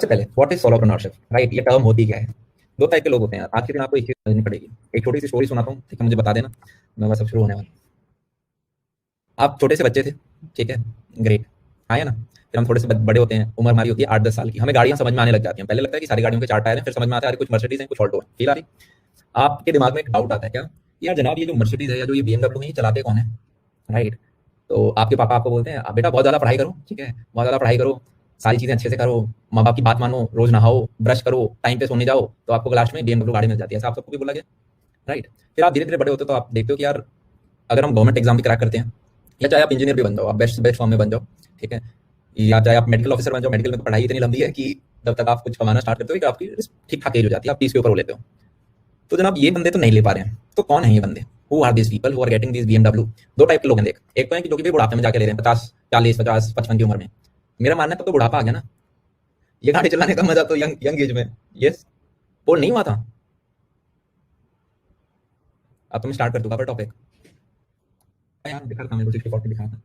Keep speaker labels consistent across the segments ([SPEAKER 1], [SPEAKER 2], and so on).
[SPEAKER 1] सबसे पहले what is सोलोप्रेन्योरशिप, right? ये टर्म होती क्या है? दो टाइप के लोग होते हैं। आज के दिन आपको एक चीज समझनी पड़ेगी। एक छोटी सी स्टोरी सुनाता हूँ, ठीक है? मुझे बता देना, मैं बस अब शुरू होने वाला। आप छोटे से बच्चे थे, ठीक है, ग्रेट, आया ना? फिर हम थोड़े से बड़े होते हैं, उम्र हमारी होती है 8-10 साल की, हमें गाड़ियां समझ में आने लग जाती हैं। पहले लगता है कि सारी गाड़ियों के 4 टायर हैं, फिर समझ में आता है अरे कुछ मर्सिडीज हैं, कुछ ऑल्टो है। फील आ रही? आपके दिमाग में एक डाउट आता है क्या, यार जनाब ये जो मर्सिडीज है या जो ये BMW है, ये चलाते कौन है, राइट? तो आपके पापा आपको बोलते हैं अब बेटा बहुत ज्यादा पढ़ाई करो, ठीक है, बहुत ज्यादा पढ़ाई करो, सारी चीजें अच्छे से करो, माँ बाप की बात मानो, रोज नहाओ, ब्रश करो, टाइम पे सोने जाओ, तो आपको लास्ट में BMW गाड़ी मिल जाती है। ऐसा आप सबको भी बोला गया, राइट? फिर आप धीरे धीरे बड़े होते हो तो आप देखते हो कि यार अगर हम गवर्नमेंट एग्जाम भी क्रैक करते हैं, या चाहे आप इंजीनियर भी बन जाओ, आप बेस्ट बेस्ट फॉर्म में बन जाओ, ठीक है, या चाहे आप मेडिकल ऑफिसर बन जाओ, मेडिकल में तो पढ़ाई इतनी लंबी है कि जब तक आप कुछ कमाना स्टार्ट करते हो कि आपकी ठीक ठाक एज हो जाती है, आप 30 के ऊपर हो लेते हो। तो जनाब ये बंदे तो नहीं ले पा रहे हैं, तो कौन है ये बंदे? Who are this people who are getting this BMW? दो टाइप के लोग हैं। देख, एक तो है कि जो कि भी बुढ़ापे में जाके ले रहे हैं, 50, 40, 50, 55 की उम्र में। मेरा मानना है तब तो बुढ़ापा आ गया ना, ये गाड़ी चलाने का मजा तो यंग यंग एज में। यस, बोल नहीं हुआ था। अब तो मैं स्टार्ट कर दूंगा पर टॉपिक यार दिखा था, मेरे को 60-40 दिखा था।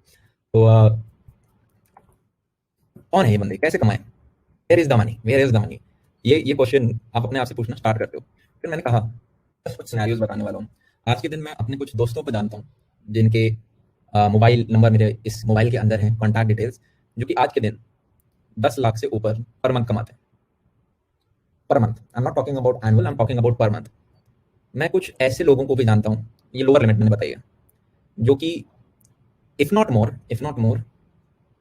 [SPEAKER 1] तो कौन है ये बंदे, कैसे कमाए, where is the money, where is the money? ये क्वेश्चन आप अपने आप से पूछना स्टार्ट करते हो। फिर मैंने कहा बस कुछ सिनेरियोज बताने वाला हूँ। आज के दिन मैं अपने कुछ दोस्तों को जानता हूँ जिनके मोबाइल नंबर मेरे इस मोबाइल के अंदर हैं, कॉन्टैक्ट डिटेल्स, जो कि आज के दिन 10 लाख से ऊपर पर मंथ कमाते हैं। Per month, I am not talking about annual, I am talking about per month. मैं कुछ ऐसे लोगों को भी जानता हूँ, ये लोअर लिमिट मैंने बताई है, जो कि इफ नॉट मोर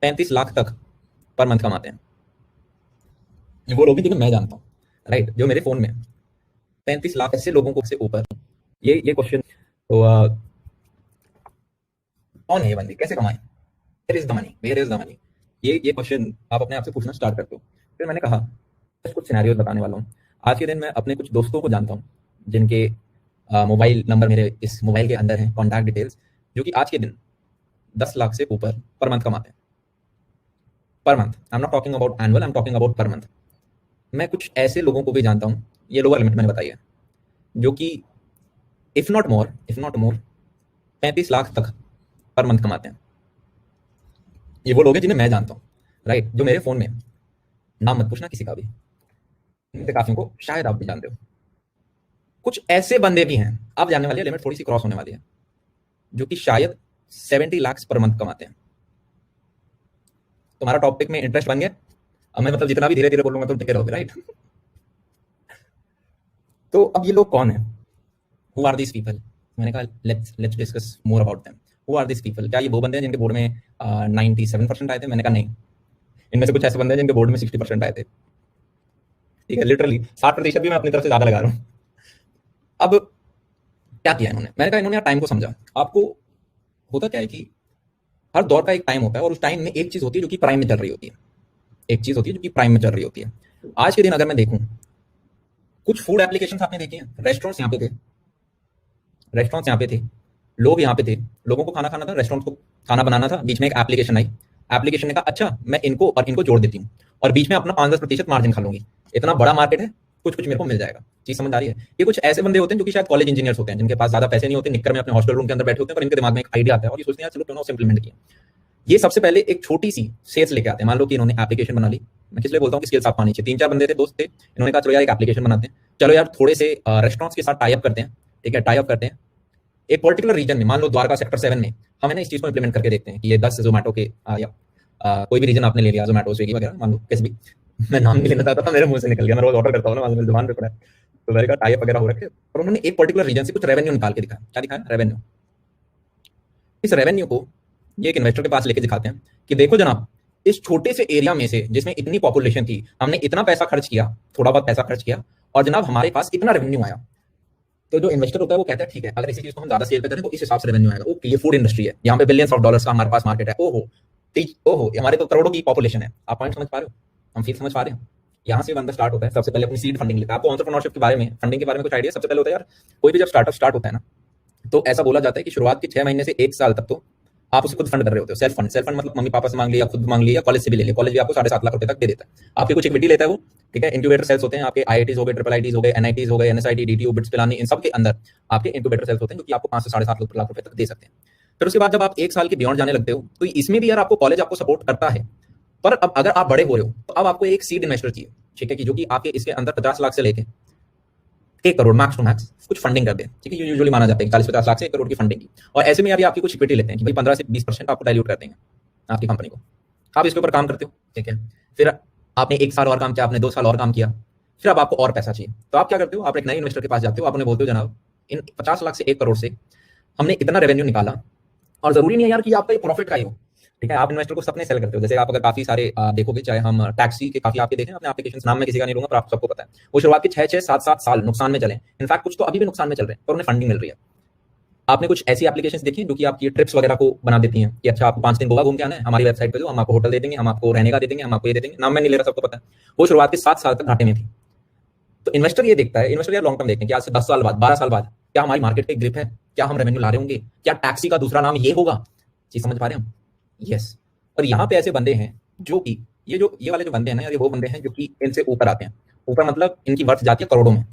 [SPEAKER 1] 35 लाख तक पर मंथ कमाते हैं। वो लोग भी जिन्हें मैं जानता हूँ, राइट, जो मेरे फोन में 35 लाख ऐसे लोगों को से ऊपर। ये क्वेश्चन तो कौन है ये बंदी, कैसे कमाए, where is the money, where is the money? ये क्वेश्चन आप अपने आप से पूछना स्टार्ट करते हो। फिर मैंने कहा बस कुछ सिनेरियोज बताने वाला हूँ। आज के दिन मैं अपने कुछ दोस्तों को जानता हूँ जिनके मोबाइल नंबर मेरे इस मोबाइल के अंदर हैं, कॉन्टैक्ट डिटेल्स, जो कि आज के दिन 10 लाख से ऊपर पर मंथ कमाते हैं। Per month, I am not talking about annual, I am talking about per month. मैं कुछ ऐसे लोगों को भी जानता हूँ, ये लोअर लिमिट मैंने बताई है, जो कि इफ नॉट मोर 35 लाख तक पर मंथ कमाते हैं। ये वो लोग हैं जिन्हें मैं जानता हूँ, राइट, जो मेरे फोन में, नाम मत पूछना किसी का भी, इनसे काफियों को शायद आप भी जानते हो। कुछ ऐसे बंदे भी हैं, आप जानने वाले हैं, लिमिट थोड़ी सी क्रॉस होने वाली है, जो कि शायद 70 लाख पर मंथ कमाते हैं। तुम्हारा टॉपिक में इंटरेस्ट बन गया? अब मैं मतलब जितना भी धीरे धीरे बोलूंगा तुम टिके रहोगे, राइट? तो अब ये लोग कौन है? Who are this people? मैंने कहा let's discuss more about them. Who are this people? क्या ये वो बंदे हैं जिनके बोर्ड में 97% आए थे? मैंने कहा नहीं, इनमें से कुछ ऐसे बंदे हैं जिनके बोर्ड में 60% आए थे। ठीक है, लिटरली 60% भी मैं अपनी तरफ से ज्यादा लगा रहा हूँ। अब क्या किया इन्होंने? मैंने कहा इन्होंने टाइम को समझा। आपको होता क्या है कि हर दौर का एक टाइम होता है, और उस टाइम में एक चीज होती है जो कि प्राइम में चल रही होती है, एक चीज होती है जो कि प्राइम में चल रही होती है। आज के दिन अगर मैं देखूं, कुछ फूड एप्लीकेशंस आपने देखी हैं, रेस्टोरेंट्स यहाँ पे थे, रेस्टोरेंट्स यहाँ पे थे, लोग यहाँ पे थे, लोगों को खाना खाना था, रेस्टोरेंट को खाना बनाना था, बीच में एक एप्लीकेशन आई, एप्लीकेशन ने कहा अच्छा मैं इनको और इनको जोड़ देती हूँ, और बीच में अपना 5-10% मार्जिन खा लूंगी, इतना बड़ा मार्केट है, कुछ कुछ मेरे को मिल जाएगा। चीज समझ आ रही है? ये कुछ ऐसे बंदे होते हैं जो कि शायद कॉलेज इंजीनियर्स होते हैं, जिनके पास ज्यादा पैसे नहीं होते, निक्कर में अपने हॉस्टल रूम के अंदर बैठे होते हैं, और इनके दिमाग में एक आइडिया आता है और ये सोचते हैं यार चलो क्यों ना उसे इंप्लीमेंट किया। ये सबसे पहले एक छोटी सी सेल्स लेके आते हैं। मान लो कि इन्होंने एप्लीकेशन बना ली, मैं किस लिए बोलता हूँ कि स्किल्स आप पानी चाहिए। 3-4 बंदे थे, दोस्त थे, इन्होंने कहा चलो यार एक एप्लीकेशन बनाते हैं, चलो यार थोड़े से रेस्टोरेंट्स के साथ टाई अप करते हैं, ठीक है, टाई अप करते हैं एक पर्टिकुलर रीजन में, मान लो द्वारका सेक्टर 7 में, हम है ना इस चीज को इंप्लीमेंट करके देखते हैं कि ये 10 जोमेटो के या कोई भी रीजन आपने ले लिया, जोमेटो स्विगी वगैरह, मान लो किसी भी, मैं नाम नहीं लेना चाहता था, मेरे मुंह से निकल गया, मैं रोज ऑर्डर करता हूँ ना, मेरी जुबान पे पड़ा है, तो मैंने कहा टाई अप वगैरह हो रखे, और उन्होंने एक पर्टिकुलर रीजन से कुछ रेवेन्यू निकाल के दिखाया। क्या दिखाया? रेवेन्यू। इस रेवेन्यू को ये एक इन्वेस्टर के पास लेके दिखाते हैं कि देखो जनाब, इस छोटे से एरिया में से जिसमें इतनी पॉपुलेशन थी, हमने इतना पैसा खर्च किया, थोड़ा बहुत पैसा खर्च किया, और जनाब हमारे पास इतना रेवेन्यू आया। तो जो इन्वेस्टर होता है वो कहता है ठीक है, अगर इसी चीज को हम ज्यादा सेल पे करें तो इस हिसाब से रेवेन्यू आएगा। ओके, ये फूड इंडस्ट्री है, यहाँ पे बिलियंस ऑफ डॉलर्स का हमारे पास मार्केट है। ओहो ओहो, हमारे तो करोड़ों की पॉपुलेशन है। आप पॉइंट समझ पा रहे हो? हम फील समझ पा रहे हैं? यहाँ से बंदा स्टार्ट होता है, सबसे पहले अपनी सीड फंडिंग लेता है। आपको एंटरप्रेन्योरशिप के बारे में, फंडिंग के बारे में कुछ आइडिया? सबसे पहले होता है यार, कोई भी जब स्टार्टअप स्टार्ट होता है ना, तो ऐसा बोला जाता है कि शुरुआत के 6 महीने से 1 साल तक तो आप उसे खुद फंड कर रहे होते हो। सेल्फ फंड मतलब मम्मी पापा से मांग लिया, खुद मांग लिया, कॉलेज से भी ले लिया। कॉलेज भी आपको 7.5 लाख रुपए तक दे देता है, आपके कुछ इक्विटी लेता है वो, ठीक है। इंक्यूबेटर सेल्स होते हैं आपके, आईआईटीज हो गए, ट्रिपल आईटीज हो गए, एनआईटीज हो गए, एनएसआईटी, डीटीयू, बिट्स, पिलानी, इन सब के अंदर आपके इंक्यूबेटर सेल्स होते हैं जो कि आपको 5 से 7.5 लाख रुपए तक दे सकते हैं। फिर उसके बाद जब आप 1 साल के बियॉन्ड जाने लगते हो, तो इसमें भी यार आपको कॉलेज आपको सपोर्ट करता है, पर अब अगर आप बड़े हो रहे हो तो अब आपको एक सीड इन्वेस्टर चाहिए। ठीक है, कि जो कि आपके इसके अंदर 50 लाख से लेके 1 करोड़ मैक्स टू मैक्स कुछ फंडिंग कर दे, ठीक है, यूजुअली माना जाता है 40-50 लाख से 1 करोड़ की फंडिंग की। और ऐसे में अभी आपकी कुछ इक्विटी लेते हैं कि भाई 15 से 20% आपको डाइल्यूट कर देंगे आपकी कंपनी को, आप इसके ऊपर काम करते हो, ठीक है। फिर आपने 1 साल और काम किया, आपने 2 साल और काम किया, फिर अब आपको और पैसा चाहिए, तो आप क्या करते हो, आप एक नए इन्वेस्टर के पास जाते हो, आप उन्हें बोलते हो जनाब इन 50 लाख से 1 करोड़ से हमने इतना रेवेन्यू निकाला, और जरूरी नहीं है यार कि आपका ये प्रॉफिट का ही हो, ठीक है। आप इन्वेस्टर को सपने सेल करते हो। जैसे आप अगर काफी सारे देखोगे, चाहे हम टैक्सी के काफी आपके देखें, अपने एप्लीकेशन नाम में किसी का नहीं लूंगा, पर आप सबको पता है वो शुरुआत के 6-6, 7-7 साल नुकसान में चले, इनफैक्ट कुछ तो अभी भी नुकसान में चल रहे हैं, पर उन्हें फंडिंग मिल रही है। आपने कुछ ऐसी एप्लीकेशंस देखी हैं जो कि आपकी ट्रिप्स वगैरह को बना देती हैं कि अच्छा आपको 5 दिन गोवा घूम के आना है, हमारी वेबसाइट पे जो हम आपको होटल दे देंगे, हम आपको रहने का दे देंगे, हम आपको ये दे देंगे, नाम मैं नहीं ले रहा, सबको पता है। वो शुरुआत के 7 साल तक घाटे में थी। तो इन्वेस्टर ये देखता है, इन्वेस्टर यार लॉन्ग टर्म देखते हैं कि आज से 10 साल बाद, 12 साल बाद क्या हमारी मार्केट पे ग्रिप है, क्या हम रेवेन्यू ला रहे होंगे, क्या टैक्सी का दूसरा नाम ये होगा, चीज समझ पा रहे हैं हम? यस। और यहाँ पे ऐसे बंदे हैं जो कि ये वाले जो बंदे हैं ना यार, ये वो बंदे हैं जो कि इनसे ऊपर आते हैं। ऊपर मतलब इनकी वर्थ जाती है करोड़ों में।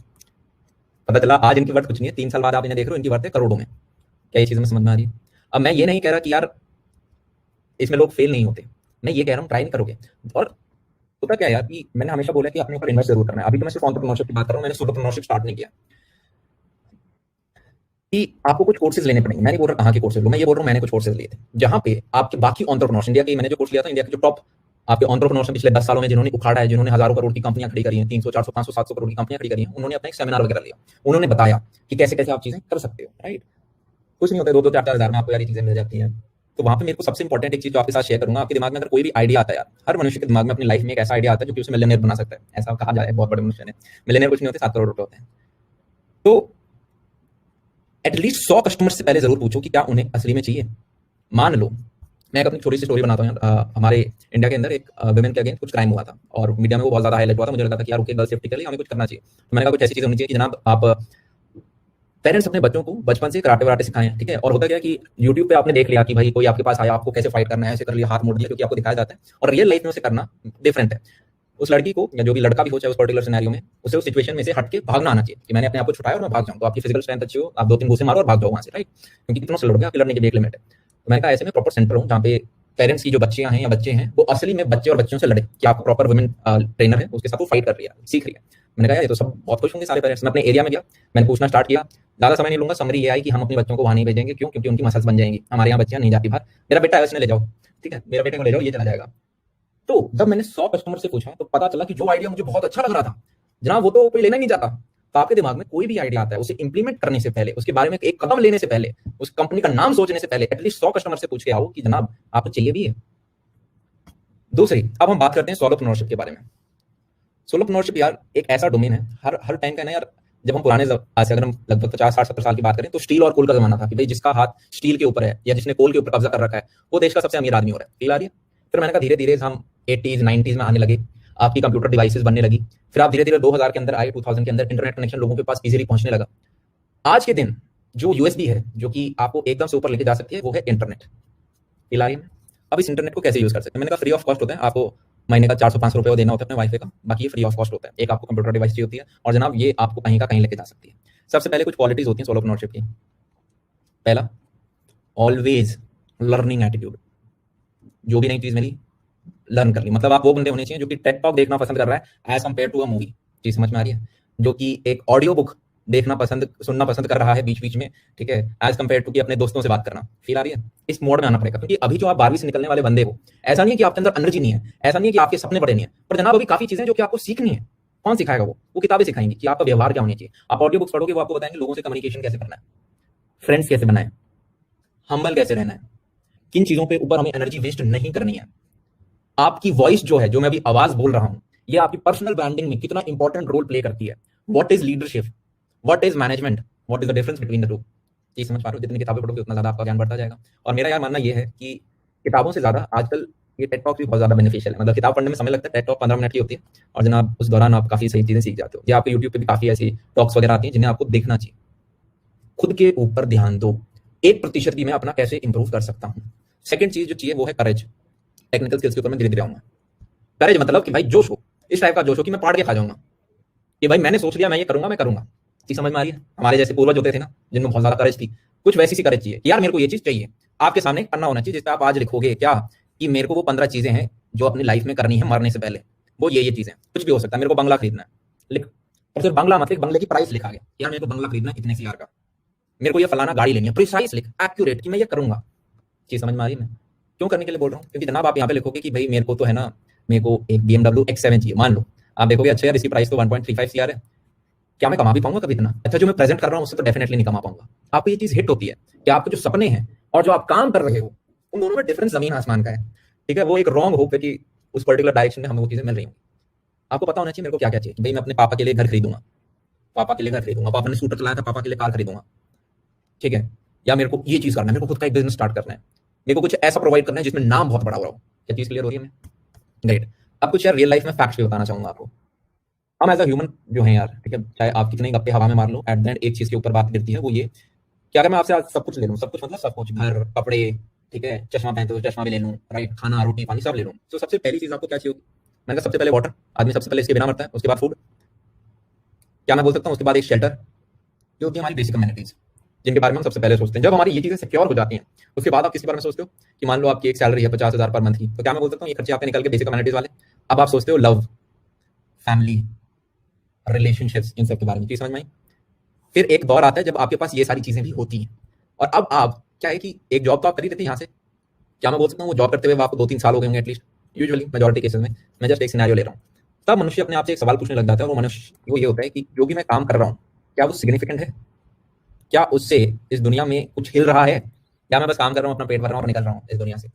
[SPEAKER 1] पता चला आज इनकी वर्थ कुछ नहीं है, 3 साल बाद आप इन्हें देख रहे हो, इनकी वर्थ है करोड़ों में। क्या ये चीज में समझ में आ रही है? अब मैं ये नहीं कह रहा कि यार इसमें लोग फेल नहीं होते, मैं ये कह रहा हूँ ट्राई नहीं करोगे। और होता क्या है यार कि मैंने हमेशा बोला कि अपने ऊपर इन्वेस्ट जरूर करना है। अभी तो मैं सिर्फ एंटरप्रेन्योरशिप की बात कर रहा हूँ, मैंने सोलोप्रेन्योरशिप स्टार्ट नहीं किया कि आपको कुछ कोर्सेज लेने पड़ेंगे। मैं नहीं बोल रहा कहाँ के कोर्सेज लो, मैं ये बोल रहा हूँ मैंने कुछ कोर्सेज लिए थे जहाँ पे आपके बाकी एंटरप्रेन्योर्स, इंडिया के मैंने जो कोर्स लिया था, इंडिया के जो टॉप आपके एंटरप्रेन्योर्स हैं पिछले 10 सालों में, जिन्होंने उखाड़ा है, जिन्होंने हजारों करोड़ की कंपनियां खड़ी करी हैं, 300, 400, 500, 700 करोड़ की कंपनियां खड़ी करी हैं, उन्होंने अपना एक सेमिनार वगैरह लिया, उन्होंने बताया कि कैसे कैसे आप चीजें कर सकते हो, राइट। कुछ नहीं होता, 2-2, 4-4 हज़ार में आपको यार चीजें मिल जाती हैं। तो वहां पे मेरे को सबसे इंपॉर्टेंट एक चीज जो आपके साथ शेयर करूंगा, आपके दिमाग में अगर कोई भी आइडिया आता है यार, हर मनुष्य के दिमाग में अपनी लाइफ में एक ऐसा आइडिया आता है जो कि उसे मिलियनेयर बना सकता है। ऐसा कहा जाए बहुत बड़े मनुष्य ने, मिलियनेयर कुछ नहीं होते, 7 करोड़ रुपए होते हैं। तो एटलीस्ट 100 कस्टमर से पहले जरूर पूछो कि क्या उन्हें असली में चाहिए। मान लो मैं एक अपनी छोटी सी स्टोरी बनाता हूँ यार। हमारे इंडिया के अंदर एक वुमेन के अगेंस्ट कुछ क्राइम हुआ था और मीडिया में वो बहुत ज्यादा हाईलाइट हुआ था। मुझे लगा था कि यार ओके, गर्ल सेफ्टी के लिए हमें कुछ करना चाहिए। तो मैंने कहा कुछ ऐसी चीज होनी चाहिए कि जनाब आप पेरेंट्स अपने बच्चों को बचपन से कराटे वराटे सिखाएं, ठीक है। और होता क्या है कि यूट्यूब पे आपने देख लिया कि भाई कोई आपके पास आया, आपको कैसे फाइट करना है, ऐसे कर लिया, हाथ मोड़ दिया, क्योंकि आपको दिखाया जाता है, और रियल लाइफ में उसे करना डिफरेंट है। उस लड़की को या जो भी लड़का भी हो, चाहे उस पर्टिकुलर सिनेरियो में, उसे उस सिचुएशन में से हट के भागना आना चाहिए कि मैंने अपने आप को छुटाया और मैं भाग जाऊँ। तो आपकी फिजिकल स्ट्रेंथ अच्छी हो, आप 2-3 घूसे मारो और भाग जाओ वहां से, राइट, क्योंकि कितनों से लड़ोगे, आपकी लड़ने की भी एक लिमिट है। तो मैंने कहा ऐसे में प्रॉपर सेंटर हूँ जहाँ पे पेरेंट्स की जो बच्चियां हैं या बच्चे हैं वो असली में बच्चे और बच्चियों से लड़े, कि आपको प्रॉपर वुमेन ट्रेनर है, उसके साथ वो फाइट कर रही है, सीख रही है। मैंने कहा ये तो सब बहुत खुश होंगे सारे पेरेंट्स। मैं अपने एरिया में गया, मैंने पूछना स्टार्ट किया, ज्यादा समय नहीं लूंगा, समरी ये आई कि हम अपने बच्चों को वहां नहीं भेजेंगे, क्यों? क्योंकि उनकी मसल्स बन जाएंगी, हमारे यहाँ बच्चियां नहीं जाती बाहर, मेरा बेटा है उसने ले जाओ, ठीक है, मेरा बेटे को ले जाओ, ये चला जाएगा। तो जब मैंने 100 कस्टमर से पूछा तो पता चला कि जो आइडिया मुझे बहुत अच्छा लग रहा था जनाब, वो तो कोई लेना ही नहीं चाहता। तो आपके दिमाग में कोई भी आइडिया आता है, उसे इंप्लीमेंट करने से पहले, उसके बारे में एक कदम लेने से पहले, उस कंपनी का नाम सोचने से पहले एटलीस्ट 100 कस्टमर से पूछ के आओ कि जनाब आपको चाहिए भी है। दूसरी, अब हम बात करते हैं सोलोप्रेन्योरशिप के बारे में। सोलोप्रेन्योरशिप यार एक ऐसा डोमेन है, हर टाइम का ना यार। जब हम पुराने आज से अगर हम लगभग 50, 60, 70 साल की बात करें तो स्टील और कोल का जमाना था कि भाई जिसका हाथ स्टील के ऊपर है या जिसने कोल के ऊपर कब्जा कर रखा है वो देश का सबसे अमीर आदमी हो रहा है। फील आ रही है? फिर मैंने कहा धीरे धीरे हम 80s 90s में आने लगे, आपकी कंप्यूटर डिवाइसेस बनने लगी, फिर आप धीरे धीरे 2000 के अंदर आए, 2000 के अंदर इंटरनेट कनेक्शन लोगों के पास इजीली पहुंचने लगा। आज के दिन जो यूएसबी है जो कि आपको एकदम से ऊपर लेके जा सकती है वो है इंटरनेट। फील आ रही है? अब इस इंटरनेट को कैसे यूज कर सकते हैं? मैंने कहा फ्री ऑफ कॉस्ट होता है, आपको महीने का 400-500 रुपये देना होता है अपने वाईफाई का, बाकी ये फ्री ऑफ कॉस्ट होता है। एक आपको कंप्यूटर डिवाइस चाहिए होती है और जनाब ये आपको कहीं का कहीं लेके जा सकती है। सबसे पहले कुछ क्वालिटीज होती हैं सोलोप्रेन्योरशिप की। पहला, ऑलवेज लर्निंग एटीट्यूड। जो भी नई चीज मिली लर्न कर ली। मतलब आप वो बंदे होने चाहिए जो कि टेक टॉक देखना पसंद कर रहा है as compare to a movie. चीज समझ में आ रही है? जो कि एक ऑडियो बुक देखना सुनना पसंद कर रहा है बीच बीच में, ठीक है, एज कम्पेयर टू कि अपने दोस्तों से बात करना। फील आ रही है? इस मोड में आना पड़ेगा, क्योंकि अभी जो आप 12वीं से निकलने वाले बंदे हो, ऐसा नहीं है कि आपके अंदर एनर्जी नहीं है, ऐसा नहीं है कि आपके सपने बड़े नहीं है, पर जनाब अभी काफी चीजें जो कि आपको सीखनी है। कौन सिखाएगा? वो किताबें सिखाएंगी कि आपका व्यवहार क्या होना चाहिए। आप ऑडियो बुक्स पढ़ोगे, वो आपको बताएंगे लोगों से कम्युनिकेशन कैसे करना है, फ्रेंड्स कैसे बनाए, हम्बल कैसे रहना है, किन चीजों पे ऊपर हमें एनर्जी वेस्ट नहीं करनी है। आपकी वॉइस जो है, जो मैं अभी आवाज बोल रहा हूं, ये आपकी पर्सनल ब्रांडिंग में कितना इंपॉर्टेंट रोल प्ले करती है। What is leadership, what is management, what is the difference between the two. चीज समझ पा रहे हो? जितनी किताबें पढ़ोगे उतना ज्यादा आपका ज्ञान बढ़ता जाएगा। और मेरा यार मानना यह है कि किताबों से ज्यादा आजकल ये टेक टॉक भी बहुत ज्यादा बेनिफिशियल है। मतलब किताब पढ़ने में समय लगता है, टेक टॉक 15 मिनट की होती है और जनाब उस दौरान आप काफी सही चीजें सीख जाते हो। या आपके यूट्यूब पे भी काफी ऐसी टॉक्स वगैरह आती हैं जिन्हें आपको देखना चाहिए। खुद के ऊपर ध्यान दो, 1% भी मैं अपना कैसे इंप्रूव कर सकता हूँ। सेकंड चीज जो चाहिए वो है करेज। टेक्निकल स्किल्स के ऊपर मैं धीरे धीरे आऊंगा। करेज मतलब कि भाई जोश हो, इस टाइप का जोश हो कि मैं पाड़ के खा जाऊंगा कि भाई मैंने सोच लिया मैं ये करूंगा, मैं करूंगा। चीज समझ में आ रही है? हमारे जैसे पूर्वज होते थे ना, जिनमें बहुत ज्यादा करेज थी, कुछ वैसी सी करेज चाहिए कि यार मेरे को ये चीज चाहिए। आपके सामने पन्ना होना चाहिए जिस पे आप आज लिखोगे क्या कि मेरे को वो 15 चीजें हैं जो अपनी लाइफ में करनी है मरने से पहले। वो ये चीजें, कुछ भी हो सकता है। मेरे को बंगला खरीदना है, लिख, और सिर्फ बंगला मत लिख, बंगले की प्राइस लिखा गया, यार मेरे को बंगला खरीदना है इतने CR का, मेरे को ये फलाना गाड़ी लेनी है, प्रिसाइज लिख, एक्यूरेट, कि मैं ये करूंगा। चीज समझ में आ रही है? मैं क्यों करने के लिए बोल रहा हूँ, क्योंकि जनाब आप यहाँ पे लिखोगे कि भाई मेरे को तो है ना, मेरे को एक BMW X7 चाहिए, मान लो आप देखोगे अच्छा यार इसकी प्राइस तो 1.35 CR है, क्या मैं कमा भी पाऊंगा कभी इतना? अच्छा जो मैं प्रेजेंट कर रहा हूँ उससे तो डेफिनेटली नहीं कमा पाऊंगा। आपको ये चीज हिट होती है कि आपके जो सपने हैं और जो आप काम कर रहे हो उन दोनों में डिफरेंस जमीन आसमान का है, ठीक है? वो एक रॉन्ग होप है कि उस पर्टिकुलर डायरेक्शन में हमें वो चीजें मिल रही हैं। आपको पता होना चाहिए मेरे को क्या क्या चाहिए। भाई मैं अपने पापा के लिए घर खरीदूंगा, पापा के लिए घर खरीदूंगा, पापा ने स्कूटर चलाया था, पापा के लिए कार खरीदूंगा, ठीक है? या मेरे को ये चीज करना है, मेरे को खुद का एक बिजनेस स्टार्ट करना है, मेरे को कुछ ऐसा प्रोवाइड करना है जिसमें नाम बहुत बड़ा हो रहा हो। क्या चीज क्लियर हो रही है? ग्रेट। अब कुछ यार रियल लाइफ में फैक्ट्स भी बताना चाहूंगा आपको। हम एज अ ह्यूमन जो है यार, ठीक है, चाहे आप कितने गप्पे हवा में मार लो, एट द एंड एक चीज के ऊपर बात गिरती है, वो ये कि अगर मैं आपसे आज सब कुछ ले लूं, सब कुछ मतलब सब कुछ, घर, कपड़े, ठीक है, चश्मा पहनते हो चश्मा भी ले लूं, राइट, खाना रोटी पानी सब ले लूं, तो सबसे पहली चीज आपको क्या चाहिए होगी? मैंने कहा सबसे पहले वाटर, आदमी सबसे पहले इसके बिना मरता है, उसके बाद फूड, क्या मैं बोल सकता हूँ, उसके बाद एक शेल्टर, जो होती है हमारी बेसिक कम्युनिटीज, जिनके बारे में हम सबसे पहले सोचते हैं। जब हमारी ये चीजें सिक्योर हो जाती हैं उसके बाद आप किसके बारे में सोचते हो? कि मान लो आपकी एक सैलरी है 50,000 पर मंथ की, तो क्या मैं बोल सकता हूँ ये खर्चे आपके निकल के बेसिक कम्युनिटीज वाले। अब आप सोचते हो लव, फैमिली, रिलेशनशिप्स, इन सब के बारे में। चीज समझ में आई? फिर एक दौर आता है जब आपके पास ये सारी चीजें भी होती हैं, और अब आप क्या है कि एक जॉब तो आप कर ही देते हैं यहाँ से, क्या मैं बोल सकता हूँ वो जॉब करते हुए आपको 2-3 साल हो गए होंगे एटलीस्ट, यूजुअली मेजॉरिटी केसेस में, मैं जस्ट एक सिनेरियो ले रहा हूँ। तब मनुष्य अपने आप से एक सवाल पूछने लग जाता है, और वो मनुष्य वो ये होता है कि जो भी मैं काम कर रहा हूँ क्या वो सिग्निफिकेंट है? क्या उससे इस दुनिया में कुछ हिल रहा है, या मैं बस काम कर रहा हूँ, अपना पेट भर रहा हूँ और निकल रहा हूँ इस दुनिया से?